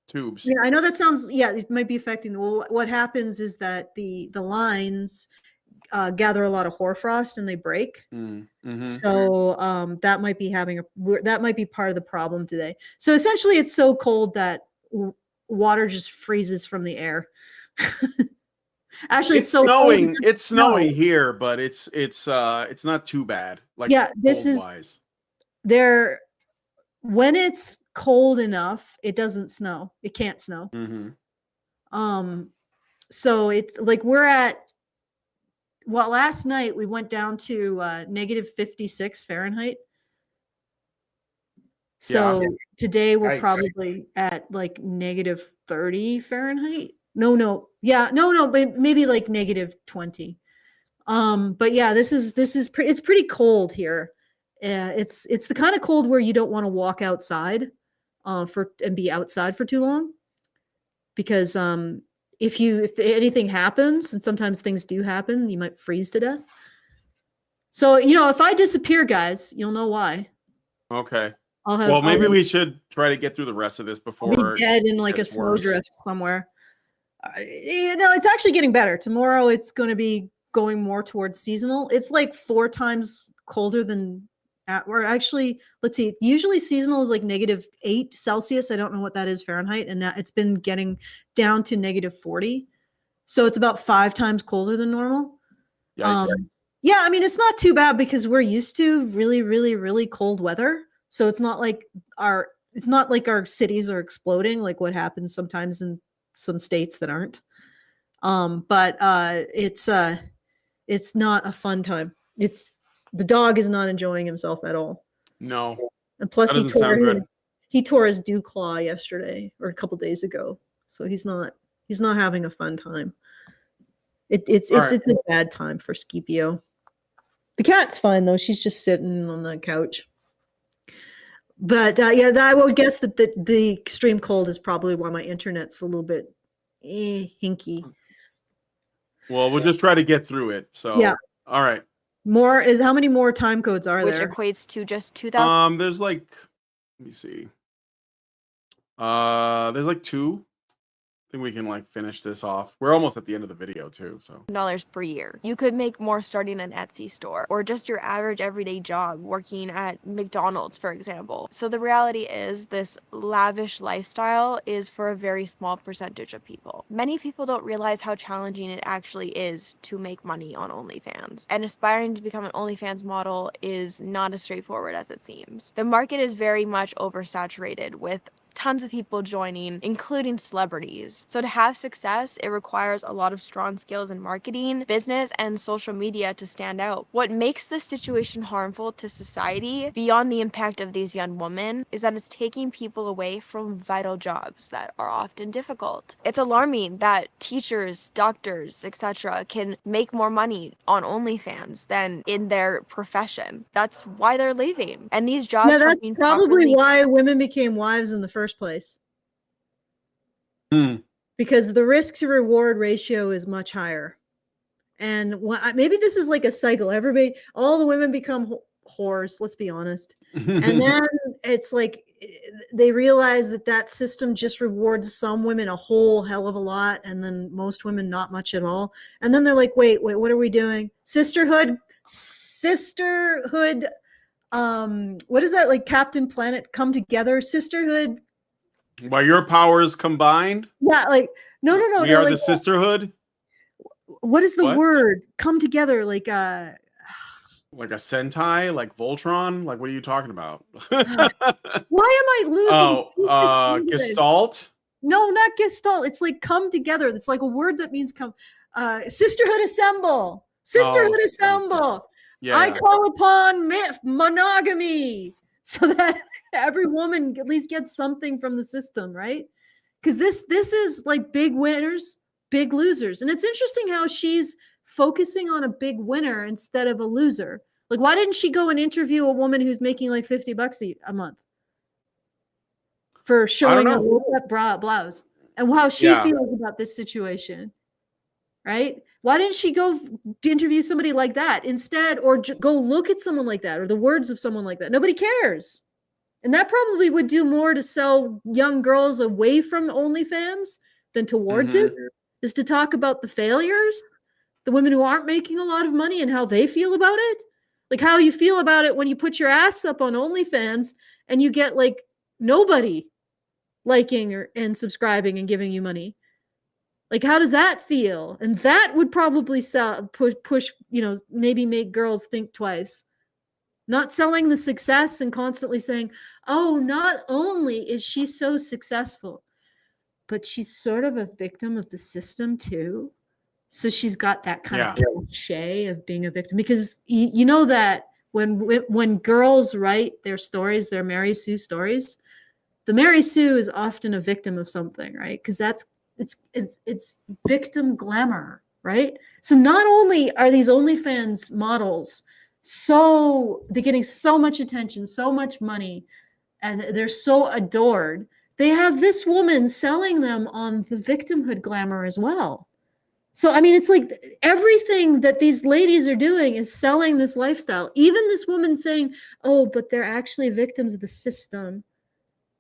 tubes. Yeah, I know that sounds, yeah, it might be affecting. Well, what happens is that the lines gather a lot of hoarfrost and they break. So that might be that might be part of the problem today. So essentially it's so cold that water just freezes from the air. Actually, it's so snowing. cold, It's snowing here, but it's not too bad. Like, yeah, this cold-wise. is there. When it's cold enough, it doesn't snow. It can't snow. So it's like last night we went down to negative 56 Fahrenheit. So today we're probably at like negative 30 Fahrenheit. No, but maybe like negative 20. But yeah, it's pretty cold here. It's the kind of cold where you don't want to walk outside and be outside for too long, because if anything happens, and sometimes things do happen, you might freeze to death. So, if I disappear, guys, you'll know why. Okay. I'll maybe we should try to get through the rest of this before I'll be dead in like a snowdrift somewhere. It's actually getting better. Tomorrow it's going to be going more towards seasonal. It's like 4 times colder than or actually, let's see, usually seasonal is like negative 8 Celsius. I don't know what that is Fahrenheit. And now it's been getting down to negative 40. So it's about 5 times colder than normal. Yikes. Yeah, I mean, it's not too bad because we're used to really, really, really cold weather. So it's not like our cities are exploding like what happens sometimes in some states that aren't. But it's not a fun time. The dog is not enjoying himself at all. No. And plus That doesn't sound good. he tore his dew claw yesterday or a couple days ago. So he's not having a fun time. It's a bad time for Scipio. The cat's fine though. She's just sitting on the couch. But I would guess that the extreme cold is probably why my internet's a little bit hinky. Well, we'll just try to get through it. So yeah. All right. How many more time codes are Which there? equates to just 2,000. There's like, let me see. There's like 2. I think we can like finish this off. We're almost at the end of the video too, so. $1 per year. You could make more starting an Etsy store or just your average everyday job working at McDonald's, for example. So the reality is this lavish lifestyle is for a very small percentage of people. Many people don't realize how challenging it actually is to make money on OnlyFans. And aspiring to become an OnlyFans model is not as straightforward as it seems. The market is very much oversaturated with tons of people joining, including celebrities. So to have success, it requires a lot of strong skills in marketing, business, and social media to stand out. What makes this situation harmful to society, beyond the impact of these young women, is that it's taking people away from vital jobs that are often difficult. It's alarming that teachers, doctors, etc. can make more money on OnlyFans than in their profession. That's why they're leaving. And these jobs are that's being probably why women became wives in the first place. Because the risk to reward ratio is much higher. And maybe this is like a cycle. All the women become whores, let's be honest. And then it's like they realize that system just rewards some women a whole hell of a lot, and then most women not much at all. And then they're like, wait, what are we doing? Sisterhood. What is that, like Captain Planet, come together? Sisterhood. By your powers combined? Yeah, like no. We are the sisterhood. What is the word? Come together, like a Sentai, like Voltron? Like what are you talking about? Why am I losing? Gestalt? No, not Gestalt. It's like come together. It's like a word that means come. Sisterhood assemble. Sisterhood assemble. Yeah. I call upon monogamy so that every woman at least gets something from the system, right? Because this is like big winners, big losers. And it's interesting how she's focusing on a big winner instead of a loser. Like, why didn't she go and interview a woman who's making like $50 a month for showing a low-cut blouse and how she feels about this situation, right? Why didn't she go interview somebody like that instead, or go look at someone like that, or the words of someone like that? Nobody cares. And that probably would do more to sell young girls away from OnlyFans than towards it, is to talk about the failures, the women who aren't making a lot of money and how they feel about it. Like, how do you feel about it when you put your ass up on OnlyFans and you get like nobody liking and subscribing and giving you money? Like, how does that feel? And that would probably push, maybe make girls think twice. Not selling the success and constantly saying, oh, not only is she so successful, but she's sort of a victim of the system too. So she's got that kind of cliche of being a victim, because you know that when girls write their stories, their Mary Sue stories, the Mary Sue is often a victim of something, right? Because it's victim glamour, right? So not only are these OnlyFans models they're getting so much attention, so much money, and they're so adored, they have this woman selling them on the victimhood glamour as well. So, I mean, it's like everything that these ladies are doing is selling this lifestyle. Even this woman saying, oh, but they're actually victims of the system,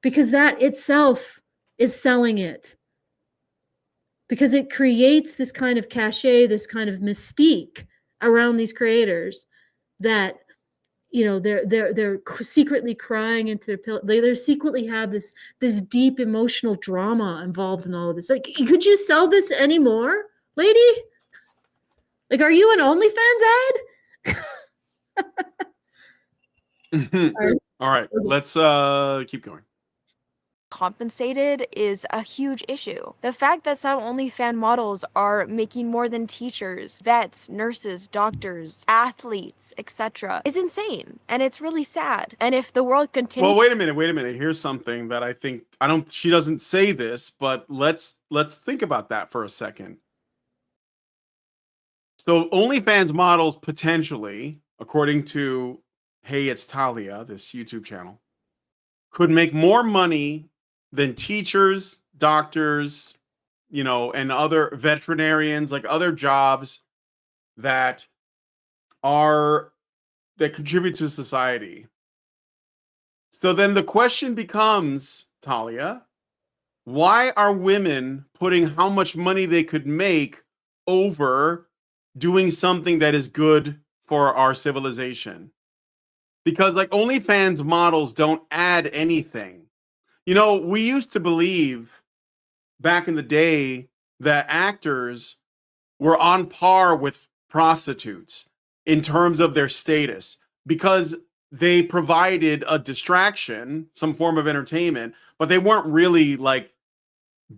because that itself is selling it. Because it creates this kind of cachet, this kind of mystique around these creators that, they're secretly crying into their pillow. They secretly have this deep emotional drama involved in all of this. Like, could you sell this anymore, lady? Like, are you an OnlyFans ad? All right, let's keep going. Compensated is a huge issue. The fact that some OnlyFans models are making more than teachers, vets, nurses, doctors, athletes, etc. is insane, and it's really sad. And if the world continues— Well, wait a minute. Here's something that I think she doesn't say this, but let's think about that for a second. So OnlyFans models potentially, according to Hey It's Talia, this YouTube channel, could make more money than teachers, doctors, and other veterinarians, like other jobs that contribute to society. So then the question becomes, Talia, why are women putting how much money they could make over doing something that is good for our civilization? Because like OnlyFans models don't add anything. We used to believe back in the day that actors were on par with prostitutes in terms of their status because they provided a distraction, some form of entertainment, but they weren't really like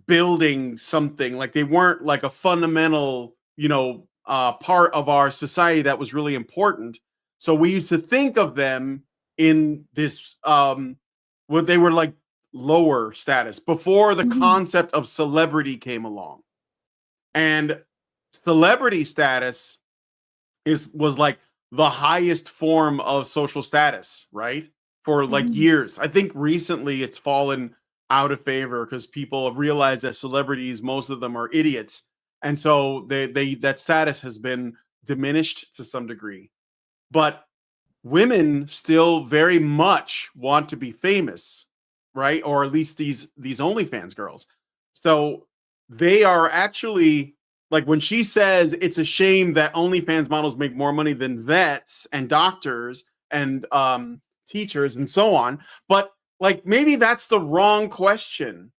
building something. Like they weren't like a fundamental, part of our society that was really important. So we used to think of them in this, what they were like lower status before the concept of celebrity came along. And celebrity status was like the highest form of social status, right? For like years. I think recently it's fallen out of favor because people have realized that celebrities, most of them are idiots. And so that status has been diminished to some degree. But women still very much want to be famous, right? Or at least these OnlyFans girls. So they are actually, like, when she says it's a shame that OnlyFans models make more money than vets and doctors and teachers and so on, but like maybe that's the wrong question.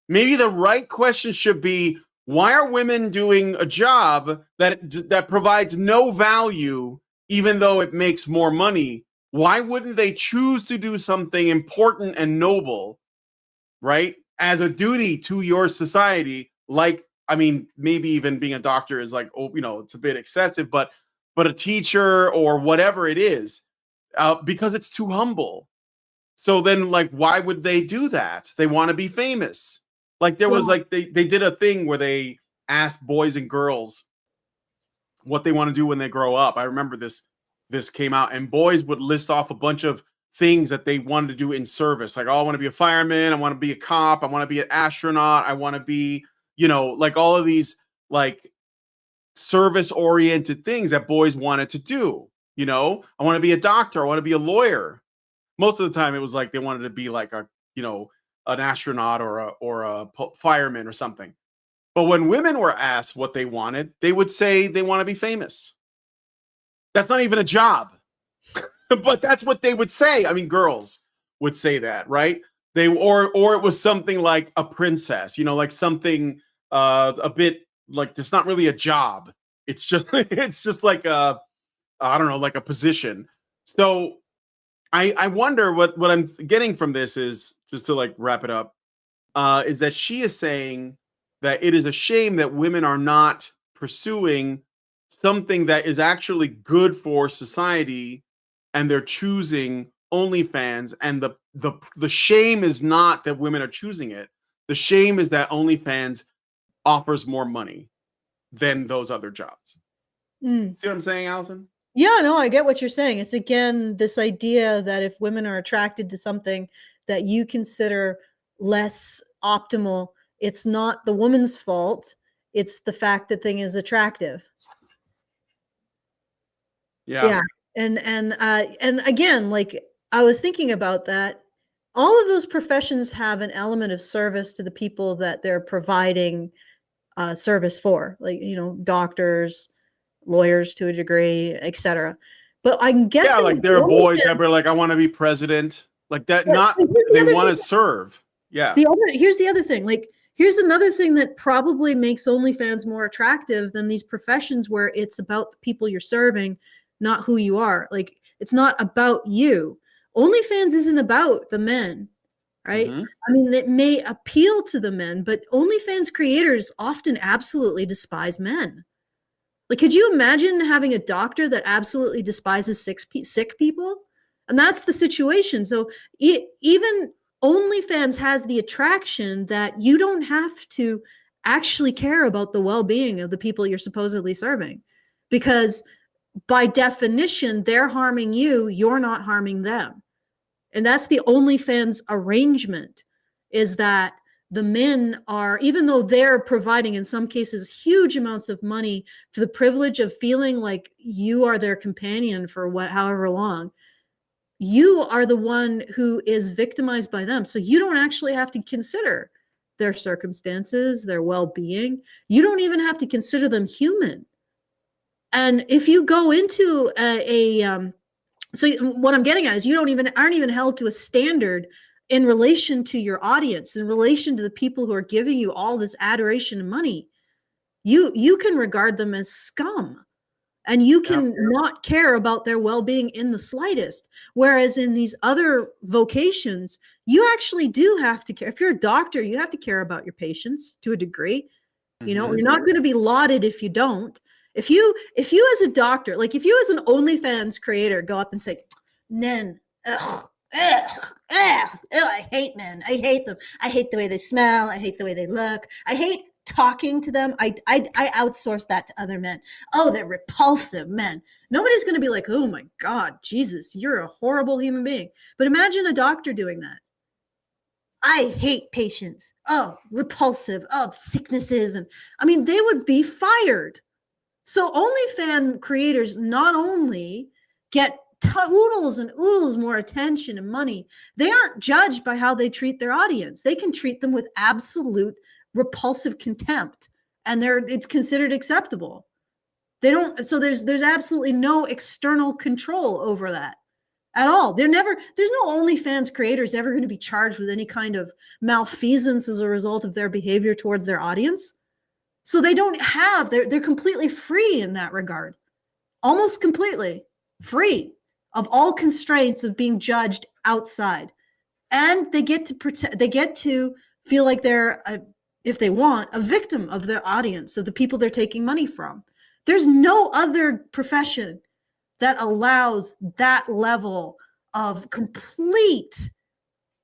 Maybe the right question should be, why are women doing a job that provides no value even though it makes more money? Why wouldn't they choose to do something important and noble, right, as a duty to your society? Like, I mean, maybe even being a doctor is like, it's a bit excessive, but a teacher or whatever it is, because it's too humble. So then, like, why would they do that? They want to be famous. Like there was like they did a thing where they asked boys and girls what they want to do when they grow up. I remember this came out, and boys would list off a bunch of things that they wanted to do in service. Like, oh, I want to be a fireman, I want to be a cop, I want to be an astronaut, I want to be, like all of these like service oriented things that boys wanted to do. I want to be a doctor, I want to be a lawyer. Most of the time it was like they wanted to be like a, an astronaut or a fireman or something. But when women were asked what they wanted, they would say they want to be famous. That's not even a job, but that's what they would say. I mean, girls would say that, right? They or it was something like a princess, like something a bit like, it's not really a job. It's just like a, I don't know, like a position. So I wonder what I'm getting from this is, just to like wrap it up, is that she is saying that it is a shame that women are not pursuing something that is actually good for society, and they're choosing OnlyFans. And the shame is not that women are choosing it. The shame is that OnlyFans offers more money than those other jobs. See what I'm saying, Allison? Yeah, no, I get what you're saying. It's again this idea that if women are attracted to something that you consider less optimal, it's not the woman's fault. It's the fact that thing is attractive. Yeah. And again, like I was thinking about that, all of those professions have an element of service to the people that they're providing service for, like, doctors, lawyers to a degree, etc. But I'm guessing, yeah, like there are boys that were like, I want to be president, like that. Not they want to serve. Yeah. Here's the other thing. Like, here's another thing that probably makes OnlyFans more attractive than these professions where it's about the people you're serving, not who you are. Like, it's not about you. OnlyFans isn't about the men, right? Mhm. I mean, it may appeal to the men, but OnlyFans creators often absolutely despise men. Like, could you imagine having a doctor that absolutely despises sick people? And that's the situation. So even OnlyFans has the attraction that you don't have to actually care about the well-being of the people you're supposedly serving, because by definition, they're harming you, you're not harming them. And that's the OnlyFans arrangement, is that the men are, even though they're providing in some cases huge amounts of money for the privilege of feeling like you are their companion for however long, you are the one who is victimized by them. So you don't actually have to consider their circumstances, their well-being. You don't even have to consider them human. And if you go into so what I'm getting at is you aren't even held to a standard in relation to your audience, in relation to the people who are giving you all this adoration and money. You can regard them as scum, and you can not care about their well-being in the slightest. Whereas in these other vocations, you actually do have to care. If you're a doctor, you have to care about your patients to a degree. You know, you're not going to be lauded if you don't. If you as a doctor, like if you as an OnlyFans creator go up and say, men, I hate men. I hate them. I hate the way they smell. I hate the way they look. I hate talking to them. I outsource that to other men. Oh, they're repulsive men. Nobody's going to be like, oh my God, Jesus, you're a horrible human being. But imagine a doctor doing that. I hate patients. Oh, repulsive. Oh, sicknesses. And I mean, they would be fired. So OnlyFans creators not only get oodles and oodles more attention and money, they aren't judged by how they treat their audience. They can treat them with absolute repulsive contempt, and it's considered acceptable. They don't. So there's absolutely no external control over that at all. There's no OnlyFans creators ever going to be charged with any kind of malfeasance as a result of their behavior towards their audience. So they don't have, they're completely free in that regard, almost completely free of all constraints of being judged outside. And they get to feel like they're, if they want, a victim of their audience, of the people they're taking money from. There's no other profession that allows that level of complete,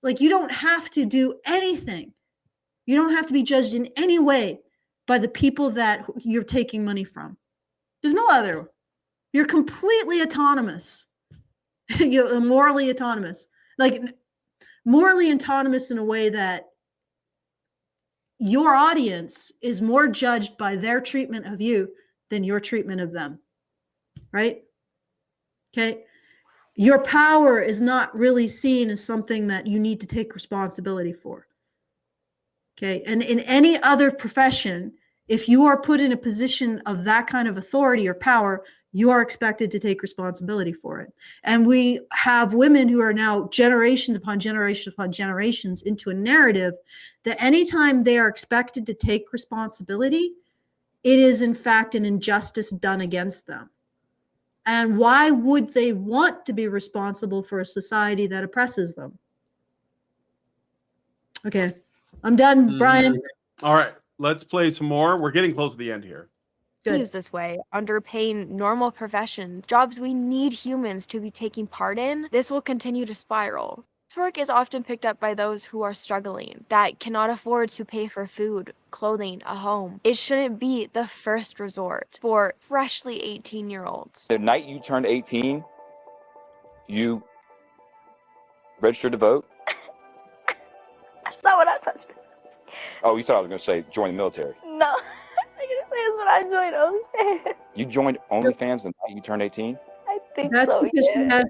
like, you don't have to do anything. You don't have to be judged in any way by the people that you're taking money from. There's no other. You're completely autonomous. You're morally autonomous. Like, morally autonomous in a way that your audience is more judged by their treatment of you than your treatment of them. Right? Okay? Your power is not really seen as something that you need to take responsibility for. Okay? And in any other profession, if you are put in a position of that kind of authority or power, you are expected to take responsibility for it. And we have women who are now generations upon generations upon generations into a narrative that anytime they are expected to take responsibility, it is in fact an injustice done against them. And why would they want to be responsible for a society that oppresses them? Okay, I'm done, Brian. All right, let's play some more. We're getting close to the end here. Continues this way, underpaying normal professions, jobs we need humans to be taking part in, this will continue to spiral. This work is often picked up by those who are struggling, that cannot afford to pay for food, clothing, a home. It shouldn't be the first resort for freshly 18-year-olds. The night you turned 18, you registered to vote? That's not what I thought you were saying. Oh, you thought I was going to say join the military. No, I was going to say is when I joined OnlyFans. You joined OnlyFans the night you turned 18? I think That's so, because yeah.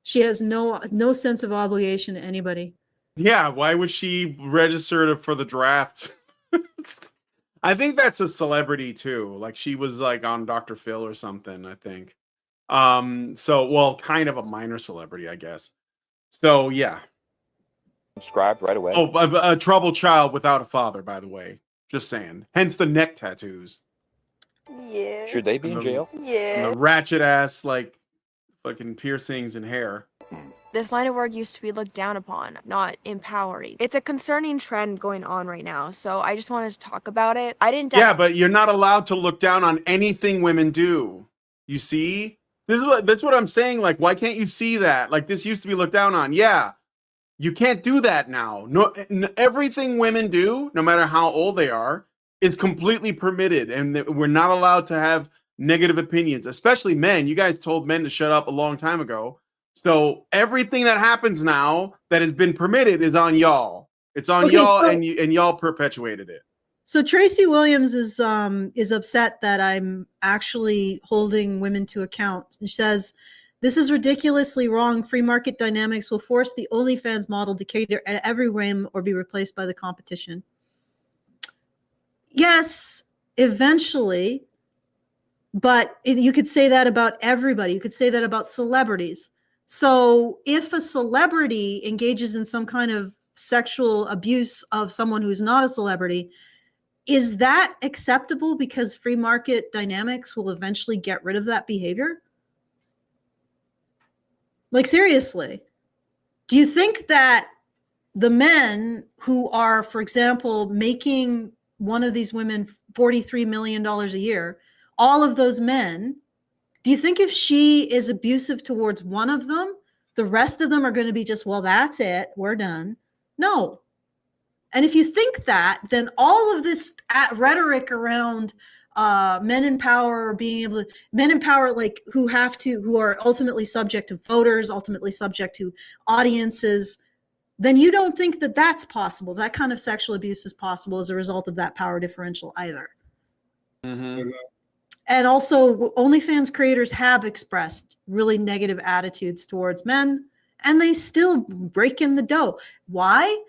she has no sense of obligation to anybody. Yeah, why would she register for the draft? I think that's a celebrity too. Like, she was like on Dr. Phil or something, I think. So, well, kind of a minor celebrity, I guess. So, yeah. Subscribed right away. Oh, a troubled child without a father, by the way. Just saying. Hence the neck tattoos. Yeah. Should they be in jail? Yeah. And the ratchet ass, like, fucking piercings and hair. This line of work used to be looked down upon, not empowering. It's a concerning trend going on right now, so I just wanted to talk about it. I didn't. Yeah, but you're not allowed to look down on anything women do. You see? That's what I'm saying. Like, why can't you see that? Like, this used to be looked down on. Yeah, you can't do that now. No, everything women do, no matter how old they are, is completely permitted, and we're not allowed to have negative opinions, especially men. You guys told men to shut up a long time ago. So everything that happens now that has been permitted is on y'all. It's on y'all, and y'all perpetuated it. So Tracy Williams is upset that I'm actually holding women to account. She says, "This is ridiculously wrong. Free market dynamics will force the OnlyFans model to cater at every whim or be replaced by the competition." Yes, eventually, but you could say that about everybody. You could say that about celebrities. So if a celebrity engages in some kind of sexual abuse of someone who's not a celebrity, is that acceptable because free market dynamics will eventually get rid of that behavior? Like, seriously, do you think that the men who are, for example, making one of these women $43 million a year, all of those men, do you think if she is abusive towards one of them, the rest of them are going to be just, well, that's it, we're done? No. And if you think that, then all of this rhetoric around men in power being able to, men in power, like who are ultimately subject to voters, ultimately subject to audiences, then you don't think that that's possible. That kind of sexual abuse is possible as a result of that power differential either. Mm-hmm. And also, OnlyFans creators have expressed really negative attitudes towards men, and they still break in the dough. Why?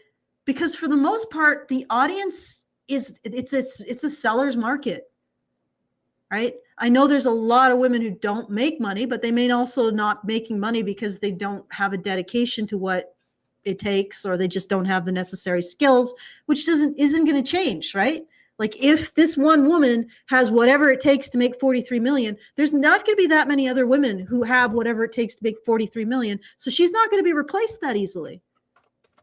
Because for the most part, the audience it's a seller's market, right? I know there's a lot of women who don't make money, but they may also not making money because they don't have a dedication to what it takes, or they just don't have the necessary skills, which isn't going to change, right? Like, if this one woman has whatever it takes to make 43 million, there's not going to be that many other women who have whatever it takes to make 43 million. So she's not going to be replaced that easily.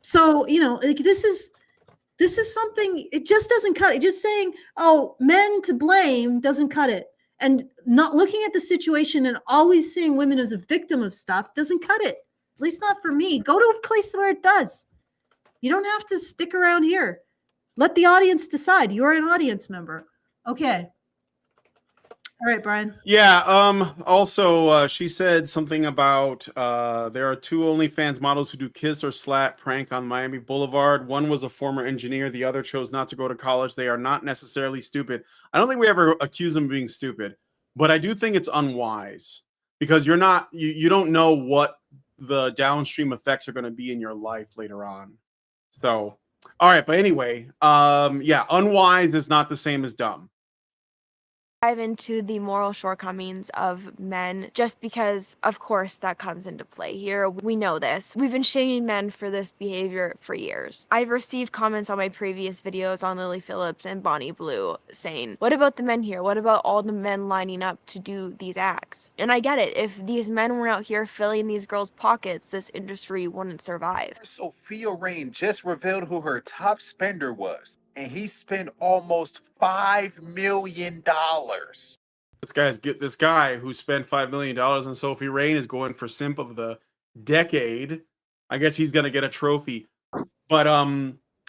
So, like, this is something, it just doesn't cut it. Just saying, oh, men to blame doesn't cut it. And not looking at the situation and always seeing women as a victim of stuff doesn't cut it. At least not for me. Go to a place where it does. You don't have to stick around here. Let the audience decide. You're an audience member. Okay. All right, Brian. Yeah. Also, she said something about there are two OnlyFans models who do kiss or slap prank on Miami Boulevard. One was a former engineer. The other chose not to go to college. They are not necessarily stupid. I don't think we ever accuse them of being stupid, but I do think it's unwise because you don't know what the downstream effects are going to be in your life later on. So, all right. But anyway, yeah, unwise is not the same as dumb. Dive into the moral shortcomings of men, just because, of course, that comes into play here. We know this. We've been shaming men for this behavior for years. I've received comments on my previous videos on Lily Phillips and Bonnie Blue saying, what about the men here? What about all the men lining up to do these acts? And I get it. If these men were out here filling these girls' pockets, this industry wouldn't survive. Sophia Rain just revealed who her top spender was, and he spent almost $5 million. This guy who spent $5 million on Sophie Rain is going for simp of the decade. I guess he's gonna get a trophy. But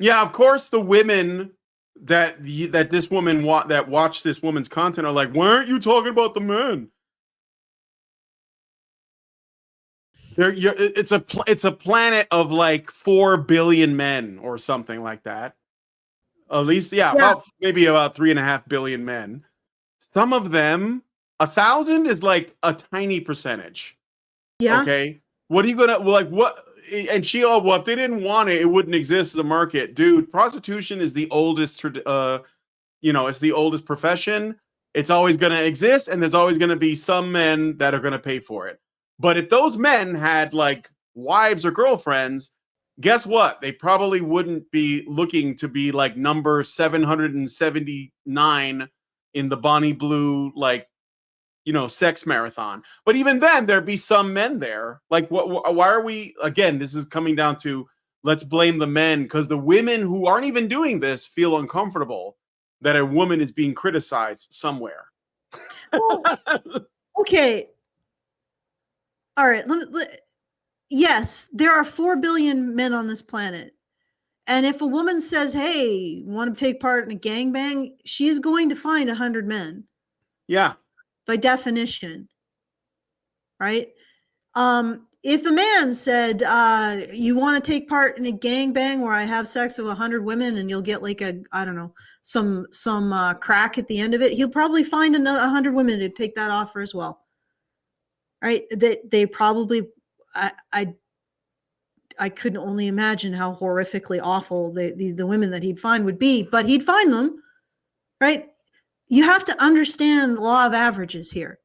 yeah, of course the women that this woman that watch this woman's content are like, why aren't you talking about the men? It's a planet of like 4 billion men or something like that. At least, yeah. Maybe about 3.5 billion men. Some of them, 1,000 is like a tiny percentage. Yeah. Okay. What are you gonna like? What? And she, well, if they didn't want it, it wouldn't exist as a market, dude. Prostitution is the oldest. It's the oldest profession. It's always gonna exist, and there's always gonna be some men that are gonna pay for it. But if those men had like wives or girlfriends, guess what? They probably wouldn't be looking to be like number 779 in the Bonnie Blue like sex marathon. But even then, there'd be some men there. Like, why are we, again, this is coming down to, let's blame the men, because the women who aren't even doing this feel uncomfortable that a woman is being criticized somewhere. Well, okay. All right. Yes, there are 4 billion men on this planet. And if a woman says, hey, want to take part in a gangbang, she's going to find 100 men. Yeah. By definition. Right? If a man said, you want to take part in a gangbang where I have sex with 100 women and you'll get like some crack at the end of it, he'll probably find another 100 women to take that offer as well. Right? They probably, I couldn't only imagine how horrifically awful the women that he'd find would be, but he'd find them, right? You have to understand the law of averages here.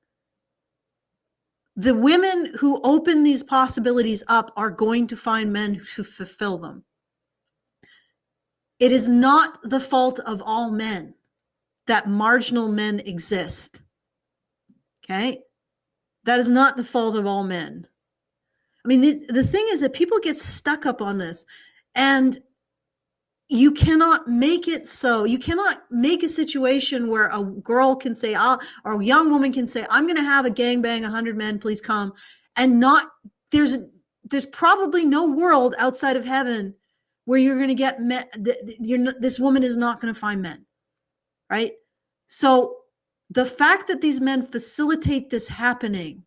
The women who open these possibilities up are going to find men who fulfill them. It is not the fault of all men that marginal men exist. Okay? That is not the fault of all men. I mean, the thing is that people get stuck up on this, and you cannot make it so. You cannot make a situation where a girl can say, or a young woman can say, I'm going to have a gangbang, 100 men, please come. And not, there's probably no world outside of heaven where you're going to get met. This woman is not going to find men. Right? So the fact that these men facilitate this happening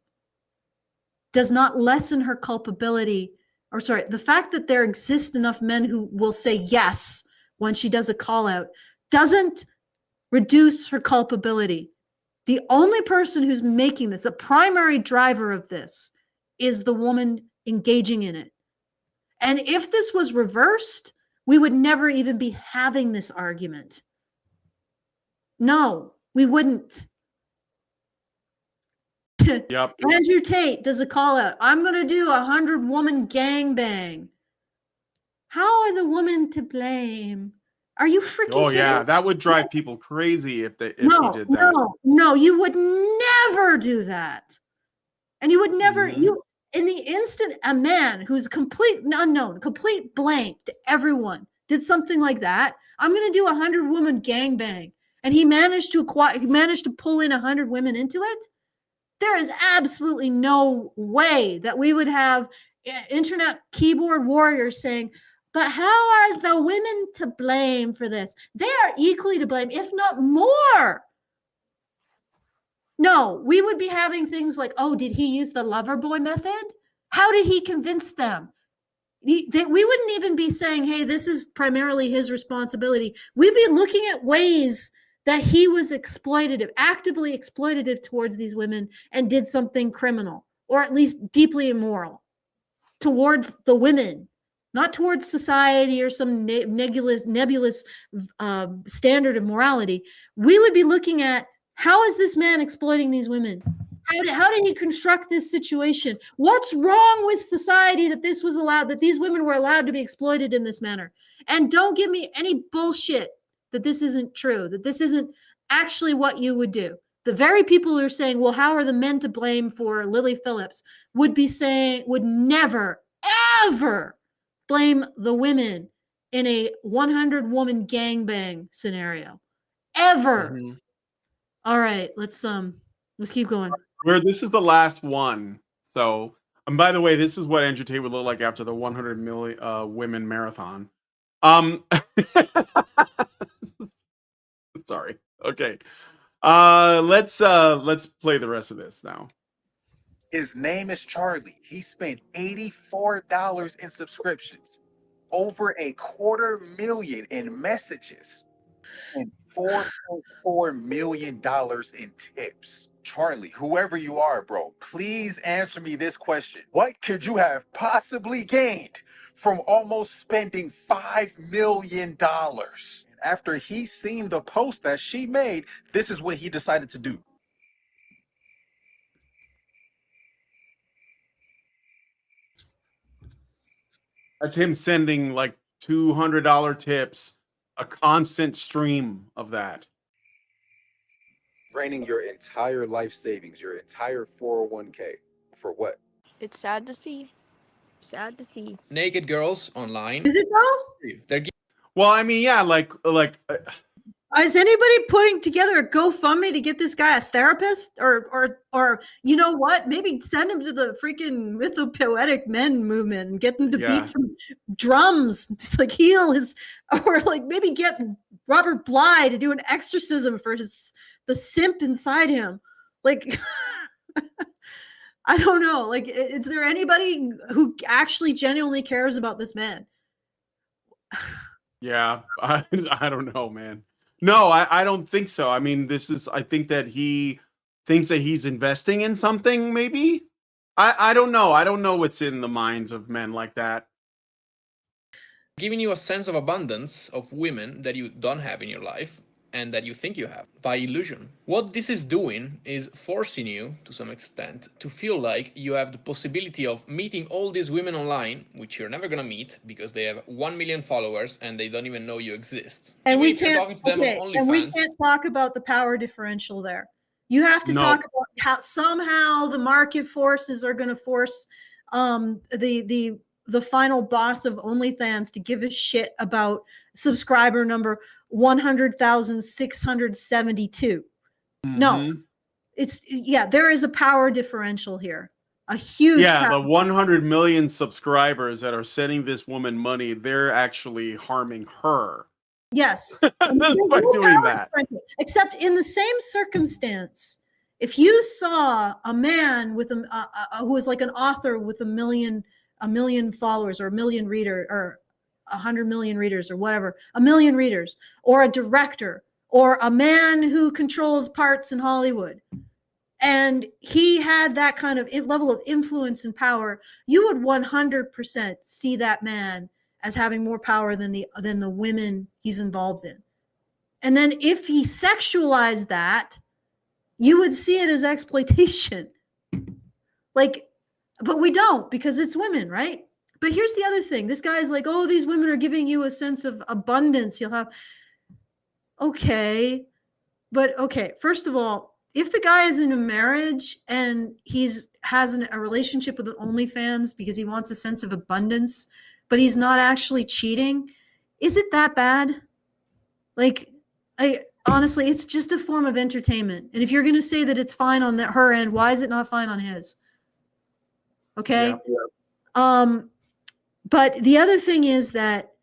does not lessen her culpability, or sorry, the fact that there exist enough men who will say yes when she does a call out doesn't reduce her culpability. The only person who's making this, the primary driver of this, is the woman engaging in it. And if this was reversed, we would never even be having this argument. No, we wouldn't. Yep. Andrew Tate does a call out. I'm going to do 100 woman gangbang. How are the women to blame? Are you freaking Oh kidding? yeah, that would drive people crazy if he did that. No, you would never do that. And you would never, in the instant a man who's complete unknown, complete blank to everyone did something like that, I'm going to do 100 woman gangbang. And he managed to pull in 100 women into it. There is absolutely no way that we would have internet keyboard warriors saying, but how are the women to blame for this? They are equally to blame, if not more. No, we would be having things like, oh, did he use the lover boy method? How did he convince them? We wouldn't even be saying, hey, this is primarily his responsibility. We'd be looking at ways that he was actively exploitative towards these women and did something criminal, or at least deeply immoral towards the women, not towards society or some nebulous standard of morality. We would be looking at, how is this man exploiting these women? How did he construct this situation? What's wrong with society that this was allowed, that these women were allowed to be exploited in this manner? And don't give me any bullshit that this isn't true, that this isn't actually what you would do. The very people who are saying, well, how are the men to blame for Lily Phillips, would never, ever blame the women in a 100 woman gangbang scenario. Ever. Mm-hmm. All right, let's keep going. This is the last one. So, and by the way, this is what Andrew Tate would look like after the 100 million women marathon. Sorry. Okay. Let's play the rest of this now. His name is Charlie. He spent $84 in subscriptions, over $250,000 in messages, and $4.4 million in tips. Charlie, whoever you are, bro, please answer me this question. What could you have possibly gained from almost spending $5 million? After he seen the post that she made, this is what he decided to do. That's him sending like $200 tips, a constant stream of that. Draining your entire life savings, your entire 401k. For what? It's sad to see. Sad to see. Naked girls online. Is it though? They're Well, I mean, yeah, like Is anybody putting together a GoFundMe to get this guy a therapist, or you know what? Maybe send him to the freaking mythopoetic men movement and get them to beat some drums, to like heal his, or like maybe get Robert Bly to do an exorcism for the simp inside him. Like, I don't know. Like, is there anybody who actually genuinely cares about this man? Yeah, I don't know, man. No, I don't think so. I mean, I think that he thinks that he's investing in something, maybe. I don't know. I don't know what's in the minds of men like that. giving you a sense of abundance of women that you don't have in your life and that you think you have by illusion. What this is doing is forcing you, to some extent, to feel like you have the possibility of meeting all these women online, which you're never gonna meet because they have 1 million followers and they don't even know you exist. And Even we if you're can't. talking to them on And we OnlyFans, can't talk about the power differential there. You have to No. talk about how somehow the market forces are going to force the final boss of OnlyFans to give a shit about subscriber number 100,672. No, Mhm. there is a power differential here. A huge Yeah, power. the 100 million subscribers that are sending this woman money, they're actually harming her. Yes. By doing that. Except in the same circumstance, if you saw a man with who was like an author with a million followers or a million reader or 100 million readers or whatever, a million readers, or a director or a man who controls parts in Hollywood, and he had that kind of level of influence and power, you would 100% see that man as having more power than the women he's involved in. And then if he sexualized that, you would see it as exploitation. Like, but we don't, because it's women, right? But here's the other thing. This guy's like, oh, these women are giving you a sense of abundance. You'll have, okay. But okay, first of all, if the guy is in a marriage and has a relationship with an OnlyFans because he wants a sense of abundance, but he's not actually cheating, is it that bad? Like, honestly, it's just a form of entertainment. And if you're going to say that it's fine on her end, why is it not fine on his? Okay. Yeah. But the other thing is that,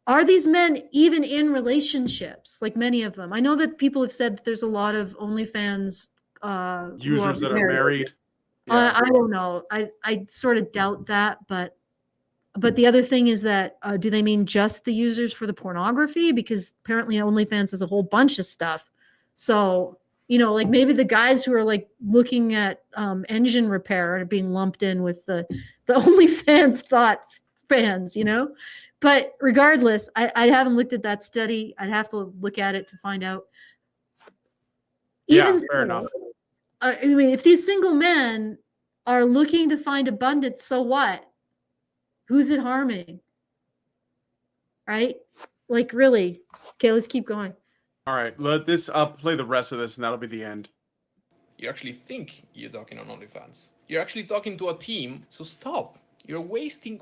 are these men even in relationships? Like many of them. I know that people have said that there's a lot of OnlyFans users that are married. I don't know. I sort of doubt that, but the other thing is that do they mean just the users for the pornography? Because apparently OnlyFans has a whole bunch of stuff. So, like maybe the guys who are like looking at engine repair are being lumped in with the OnlyFans thoughts fans, But regardless, I haven't looked at that study. I'd have to look at it to find out. Yeah, fair enough. I mean, if these single men are looking to find abundance, so what? Who's it harming? Right? Like, really? Okay, let's keep going. All right, I'll play the rest of this and that'll be the end. you actually think you're talking on OnlyFans. You're actually talking to a team, so stop. You're wasting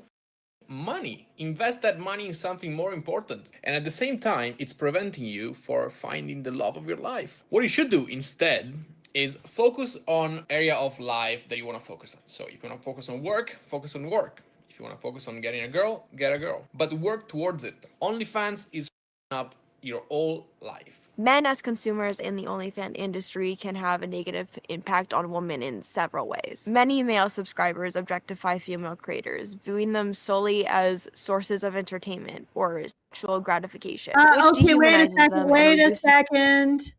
money. Invest that money in something more important. And at the same time, it's preventing you from finding the love of your life. What you should do instead is focus on area of life that you want to focus on. So if you want to focus on work, focus on work. If you want to focus on getting a girl, get a girl. But work towards it. OnlyFans is up your whole life. Men as consumers in the OnlyFans industry can have a negative impact on women in several ways. Many male subscribers objectify female creators, viewing them solely as sources of entertainment or sexual gratification. Okay, wait a second.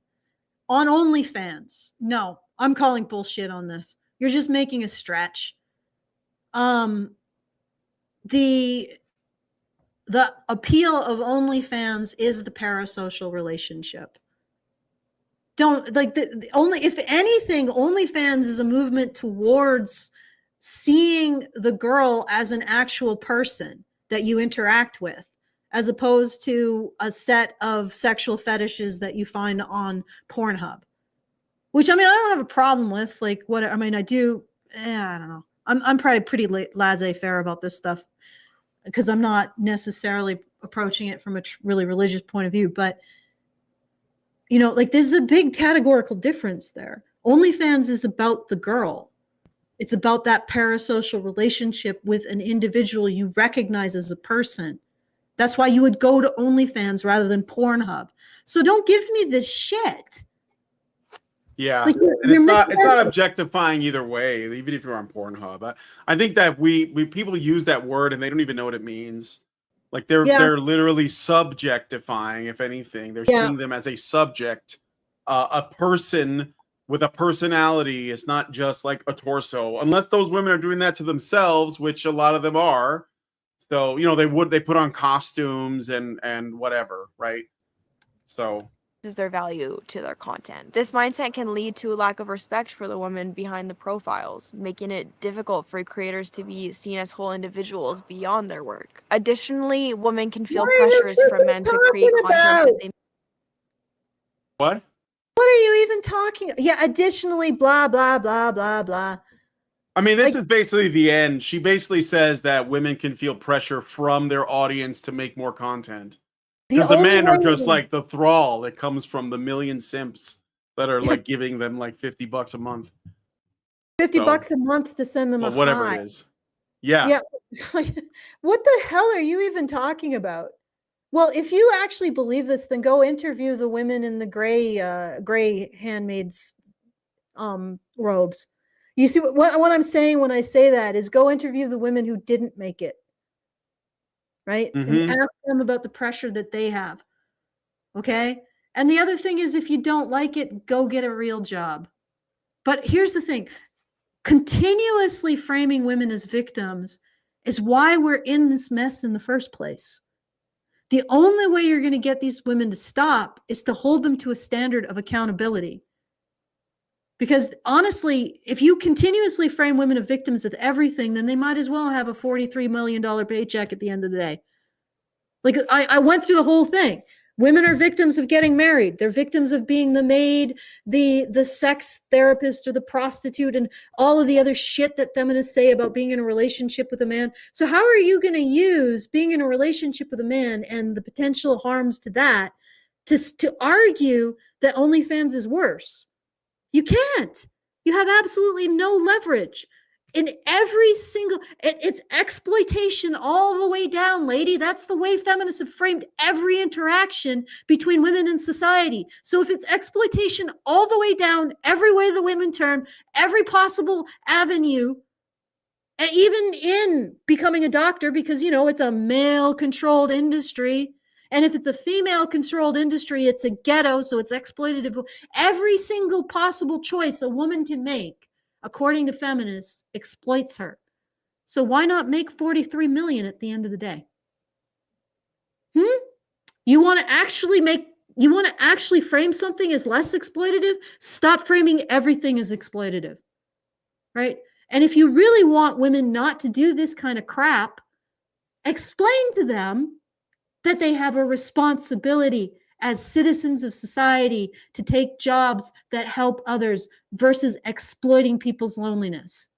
On OnlyFans, no, I'm calling bullshit on this. You're just making a stretch. The appeal of OnlyFans is the parasocial relationship. If anything, OnlyFans is a movement towards seeing the girl as an actual person that you interact with, as opposed to a set of sexual fetishes that you find on Pornhub. Which, I mean, I don't have a problem with. Like, what I mean, I do. I don't know. I'm probably pretty laissez-faire about this stuff because I'm not necessarily approaching it from a really religious point of view. But you know, like, there's a big categorical difference there. OnlyFans is about the girl. It's about that parasocial relationship with an individual you recognize as a person. That's why you would go to OnlyFans rather than Pornhub. So don't give me this shit. Yeah, Like, and it's not objectifying either way, even if you're on Pornhub. I think that we people use that word and they don't even know what it means. Like they're literally subjectifying, if anything. They're seeing them as a subject, a person with a personality. It's not just like a torso, unless those women are doing that to themselves, which a lot of them are. So, you know, they put on costumes and whatever, right? So is their value to their content. This mindset can lead to a lack of respect for the women behind the profiles, making it difficult for creators to be seen as whole individuals beyond their work. Additionally, women can feel pressures from men to create content that they what? What are you even talking? Yeah, additionally, blah, blah, blah, blah, blah. I mean, this is basically the end. She basically says that women can feel pressure from their audience to make more content. Because the men are just like the thrall that comes from the million simps that are like giving them like $50 a month. $50 a month to send them a whatever high. it is. Yeah. Yeah. What the hell are you even talking about? Well, if you actually believe this, then go interview the women in the gray handmaids robes. You see what I'm saying when I say that is go interview the women who didn't make it. Right? And ask them about the pressure that they have. Okay? And the other thing is, if you don't like it, go get a real job. But here's the thing. Continuously framing women as victims is why we're in this mess in the first place. The only way you're going to get these women to stop is to hold them to a standard of accountability. Because honestly, if you continuously frame women as victims of everything, then they might as well have a $43 million paycheck at the end of the day. Like, I went through the whole thing. Women are victims of getting married. They're victims of being the maid, the sex therapist, or the prostitute, and all of the other shit that feminists say about being in a relationship with a man. So how are you going to use being in a relationship with a man and the potential harms to that to argue that OnlyFans is worse? You can't. You have absolutely no leverage. In every single, it's exploitation all the way down, lady. That's the way feminists have framed every interaction between women in society. So if it's exploitation all the way down, every way the women turn, every possible avenue, and even in becoming a doctor, because, you know, it's a male-controlled industry. And if it's a female-controlled industry, it's a ghetto, so it's exploitative. Every single possible choice a woman can make, according to feminists, exploits her. So why not make 43 million at the end of the day? You want to actually frame something as less exploitative? Stop framing everything as exploitative, right? And if you really want women not to do this kind of crap, explain to them that they have a responsibility as citizens of society to take jobs that help others versus exploiting people's loneliness.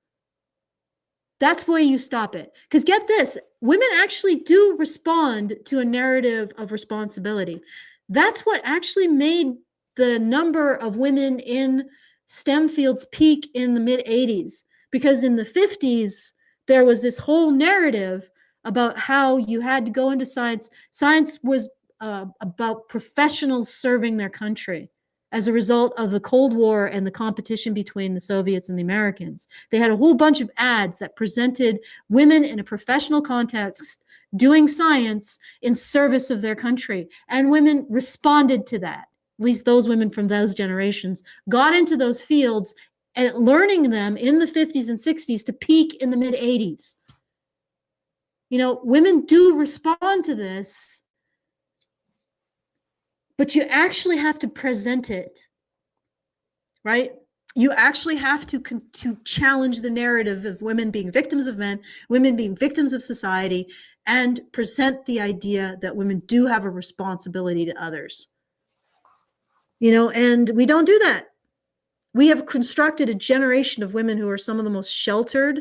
That's where you stop it. Because get this, women actually do respond to a narrative of responsibility. That's what actually made the number of women in STEM fields peak in the mid-'80s. Because in the 50s, there was this whole narrative about how you had to go into science. Science was about professionals serving their country as a result of the Cold War and the competition between the Soviets and the Americans. They had a whole bunch of ads that presented women in a professional context doing science in service of their country. And women responded to that. At least those women from those generations got into those fields and learning them in the 50s and 60s to peak in the mid-'80s. You know, women do respond to this, but you actually have to present it, right? You actually have to challenge the narrative of women being victims of men, women being victims of society, and present the idea that women do have a responsibility to others. You know, and we don't do that. We have constructed a generation of women who are some of the most sheltered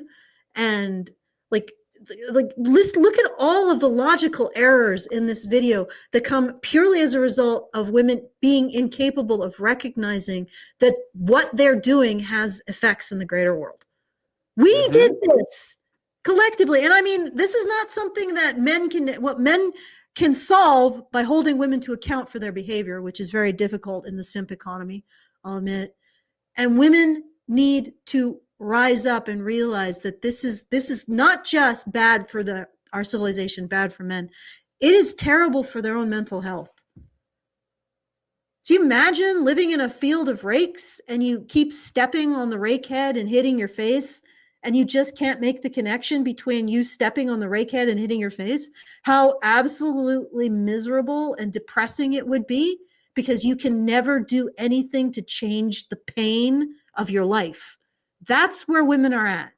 and like look at all of the logical errors in this video that come purely as a result of women being incapable of recognizing that what they're doing has effects in the greater world. We did this collectively. And I mean, this is not something that men can solve by holding women to account for their behavior, which is very difficult in the simp economy, I'll admit. And women need to rise up and realize that this is not just bad for our civilization, bad for men. It is terrible for their own mental health. So you imagine living in a field of rakes and you keep stepping on the rake head and hitting your face, and you just can't make the connection between you stepping on the rake head and hitting your face? How absolutely miserable and depressing it would be, because you can never do anything to change the pain of your life. That's where women are at.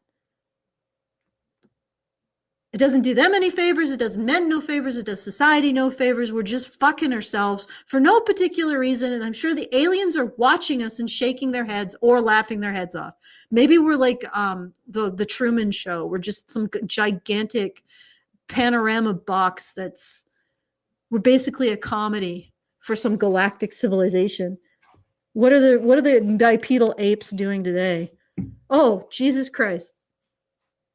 It doesn't do them any favors. It does men no favors. It does society no favors. We're just fucking ourselves for no particular reason. And I'm sure the aliens are watching us and shaking their heads or laughing their heads off. Maybe we're like the Truman Show. We're just some gigantic panorama box we're basically a comedy for some galactic civilization. What are the bipedal apes doing today? Oh, Jesus Christ.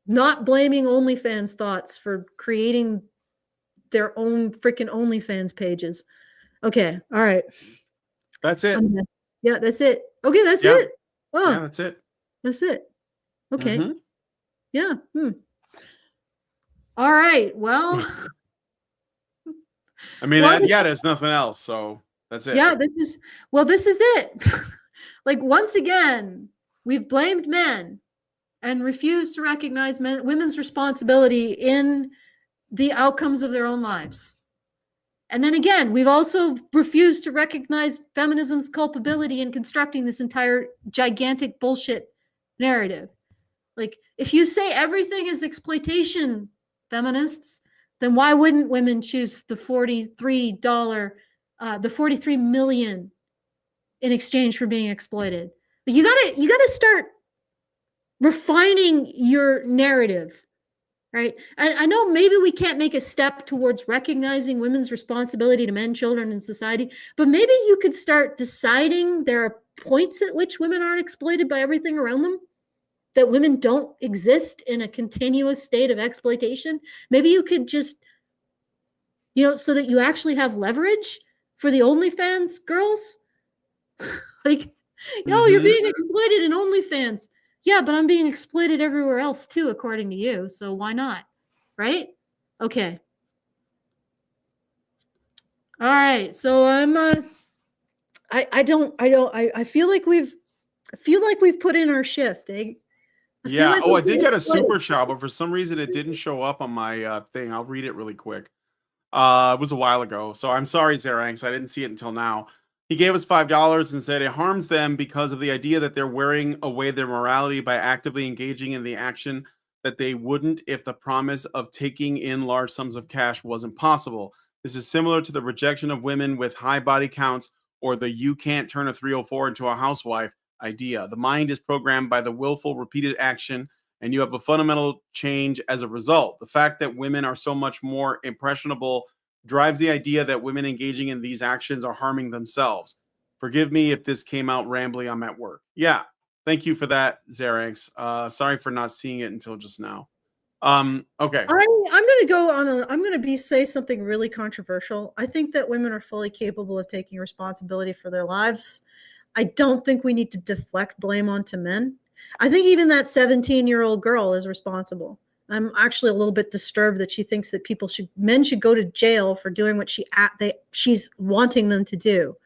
Not blaming OnlyFans thoughts for creating their own freaking OnlyFans pages. Okay. All right. That's it. Yeah, that's it. Okay, that's it. Oh, yeah, that's it. That's it. Okay. Yeah. All right. Well, I mean, there's nothing else. So that's it. Yeah, this is it. Like, once again, we've blamed men and refused to recognize women's responsibility in the outcomes of their own lives. And then again, we've also refused to recognize feminism's culpability in constructing this entire gigantic bullshit narrative. Like, if you say everything is exploitation, feminists, then why wouldn't women choose the $43 million in exchange for being exploited? But you gotta start refining your narrative, right? And I know maybe we can't make a step towards recognizing women's responsibility to men, children, and society, but maybe you could start deciding there are points at which women aren't exploited by everything around them, that women don't exist in a continuous state of exploitation. Maybe you could just, so that you actually have leverage for the OnlyFans girls. Like, you're being exploited in OnlyFans. Yeah, but I'm being exploited everywhere else too, according to you. So why not? Right? Okay. All right. So I feel like we've put in our shift, eh? Yeah. I did get a super chat, but for some reason it didn't show up on my thing. I'll read it really quick. It was a while ago. So I'm sorry, Zeranx. I didn't see it until now. He gave us $5 and said it harms them because of the idea that they're wearing away their morality by actively engaging in the action that they wouldn't if the promise of taking in large sums of cash wasn't possible. This is similar to the rejection of women with high body counts or the you can't turn a 304 into a housewife idea. The mind is programmed by the willful repeated action, and you have a fundamental change as a result. The fact that women are so much more impressionable drives the idea that women engaging in these actions are harming themselves. Forgive me if this came out rambly. I'm at work. Yeah. Thank you for that, Zeranx. Sorry for not seeing it until just now. Okay. I'm going to say something really controversial. I think that women are fully capable of taking responsibility for their lives. I don't think we need to deflect blame onto men. I think even that 17-year-old girl is responsible. I'm actually a little bit disturbed that she thinks that men should go to jail for doing what she's wanting them to do,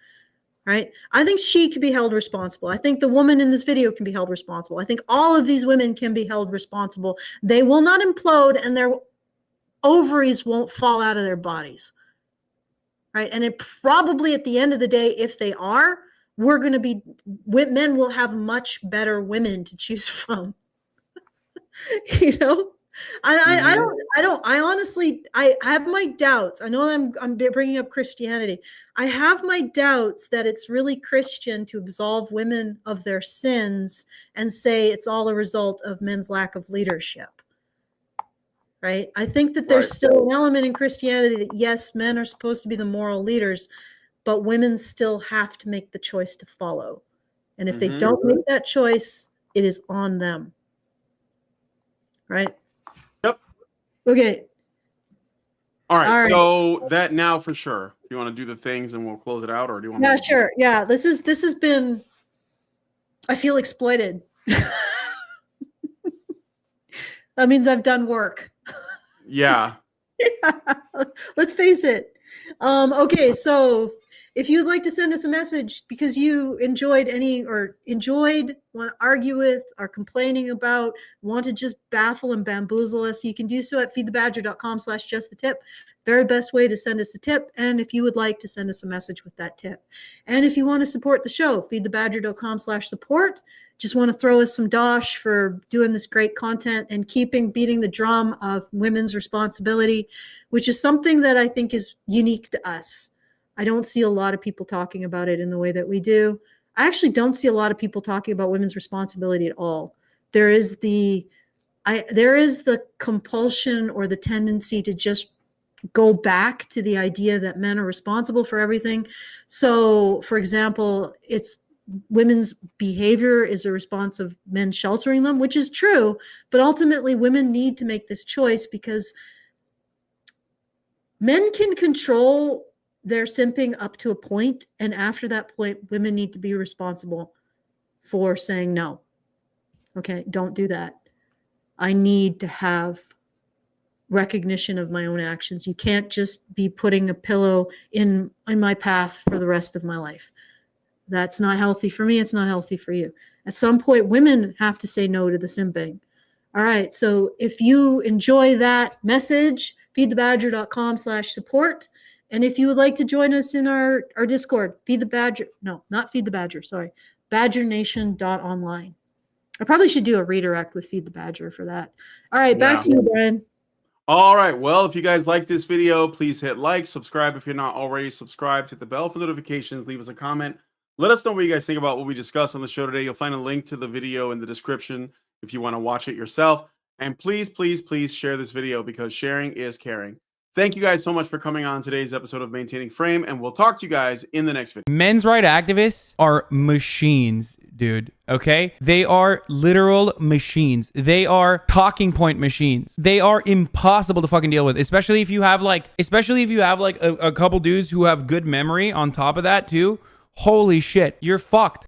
right? I think she could be held responsible. I think the woman in this video can be held responsible. I think all of these women can be held responsible. They will not implode and their ovaries won't fall out of their bodies, right? And it probably at the end of the day, if they are, men will have much better women to choose from, I honestly, I have my doubts. I know that I'm bringing up Christianity. I have my doubts that it's really Christian to absolve women of their sins and say it's all a result of men's lack of leadership. Right? I think that there's still an element in Christianity that yes, men are supposed to be the moral leaders, but women still have to make the choice to follow. And if they don't make that choice, it is on them. Right? Yep. Okay. All right. All right. So that now for sure. Do you want to do the things and we'll close it out, or do you want? Yeah, sure. Yeah, this has been. I feel exploited. That means I've done work. Yeah. Let's face it. Okay, so if you'd like to send us a message because you enjoyed want to argue with, are complaining about, want to just baffle and bamboozle us, you can do so at feedthebadger.com/justthetip. Very best way to send us a tip. And if you would like to send us a message with that tip. And if you want to support the show, feedthebadger.com/support. Just want to throw us some dosh for doing this great content and beating the drum of women's responsibility, which is something that I think is unique to us. I don't see a lot of people talking about it in the way that we do. I actually don't see a lot of people talking about women's responsibility at all. There is the compulsion or the tendency to just go back to the idea that men are responsible for everything. So, for example, women's behavior is a response of men sheltering them, which is true, but ultimately women need to make this choice because men can control their simping up to a point, and after that point, women need to be responsible for saying no. Okay, don't do that. I need to have recognition of my own actions. You can't just be putting a pillow in my path for the rest of my life. That's not healthy for me. It's not healthy for you. At some point, women have to say no to the simping. All right. So if you enjoy that message, feedthebadger.com/support. And if you would like to join us in our Discord, badgernation.online. I probably should do a redirect with Feed the Badger for that. All right. Back to you, Brian. All right. Well, if you guys like this video, please hit like, subscribe if you're not already subscribed, hit the bell for notifications, leave us a comment. Let us know what you guys think about what we discussed on the show today. You'll find a link to the video in the description if you want to watch it yourself. And please, please, please share this video because sharing is caring. Thank you guys so much for coming on today's episode of Maintaining Frame, and we'll talk to you guys in the next video. Men's rights activists are machines, dude. Okay? They are literal machines. They are talking point machines. They are impossible to fucking deal with, especially if you have like a couple dudes who have good memory on top of that too. Holy shit, you're fucked.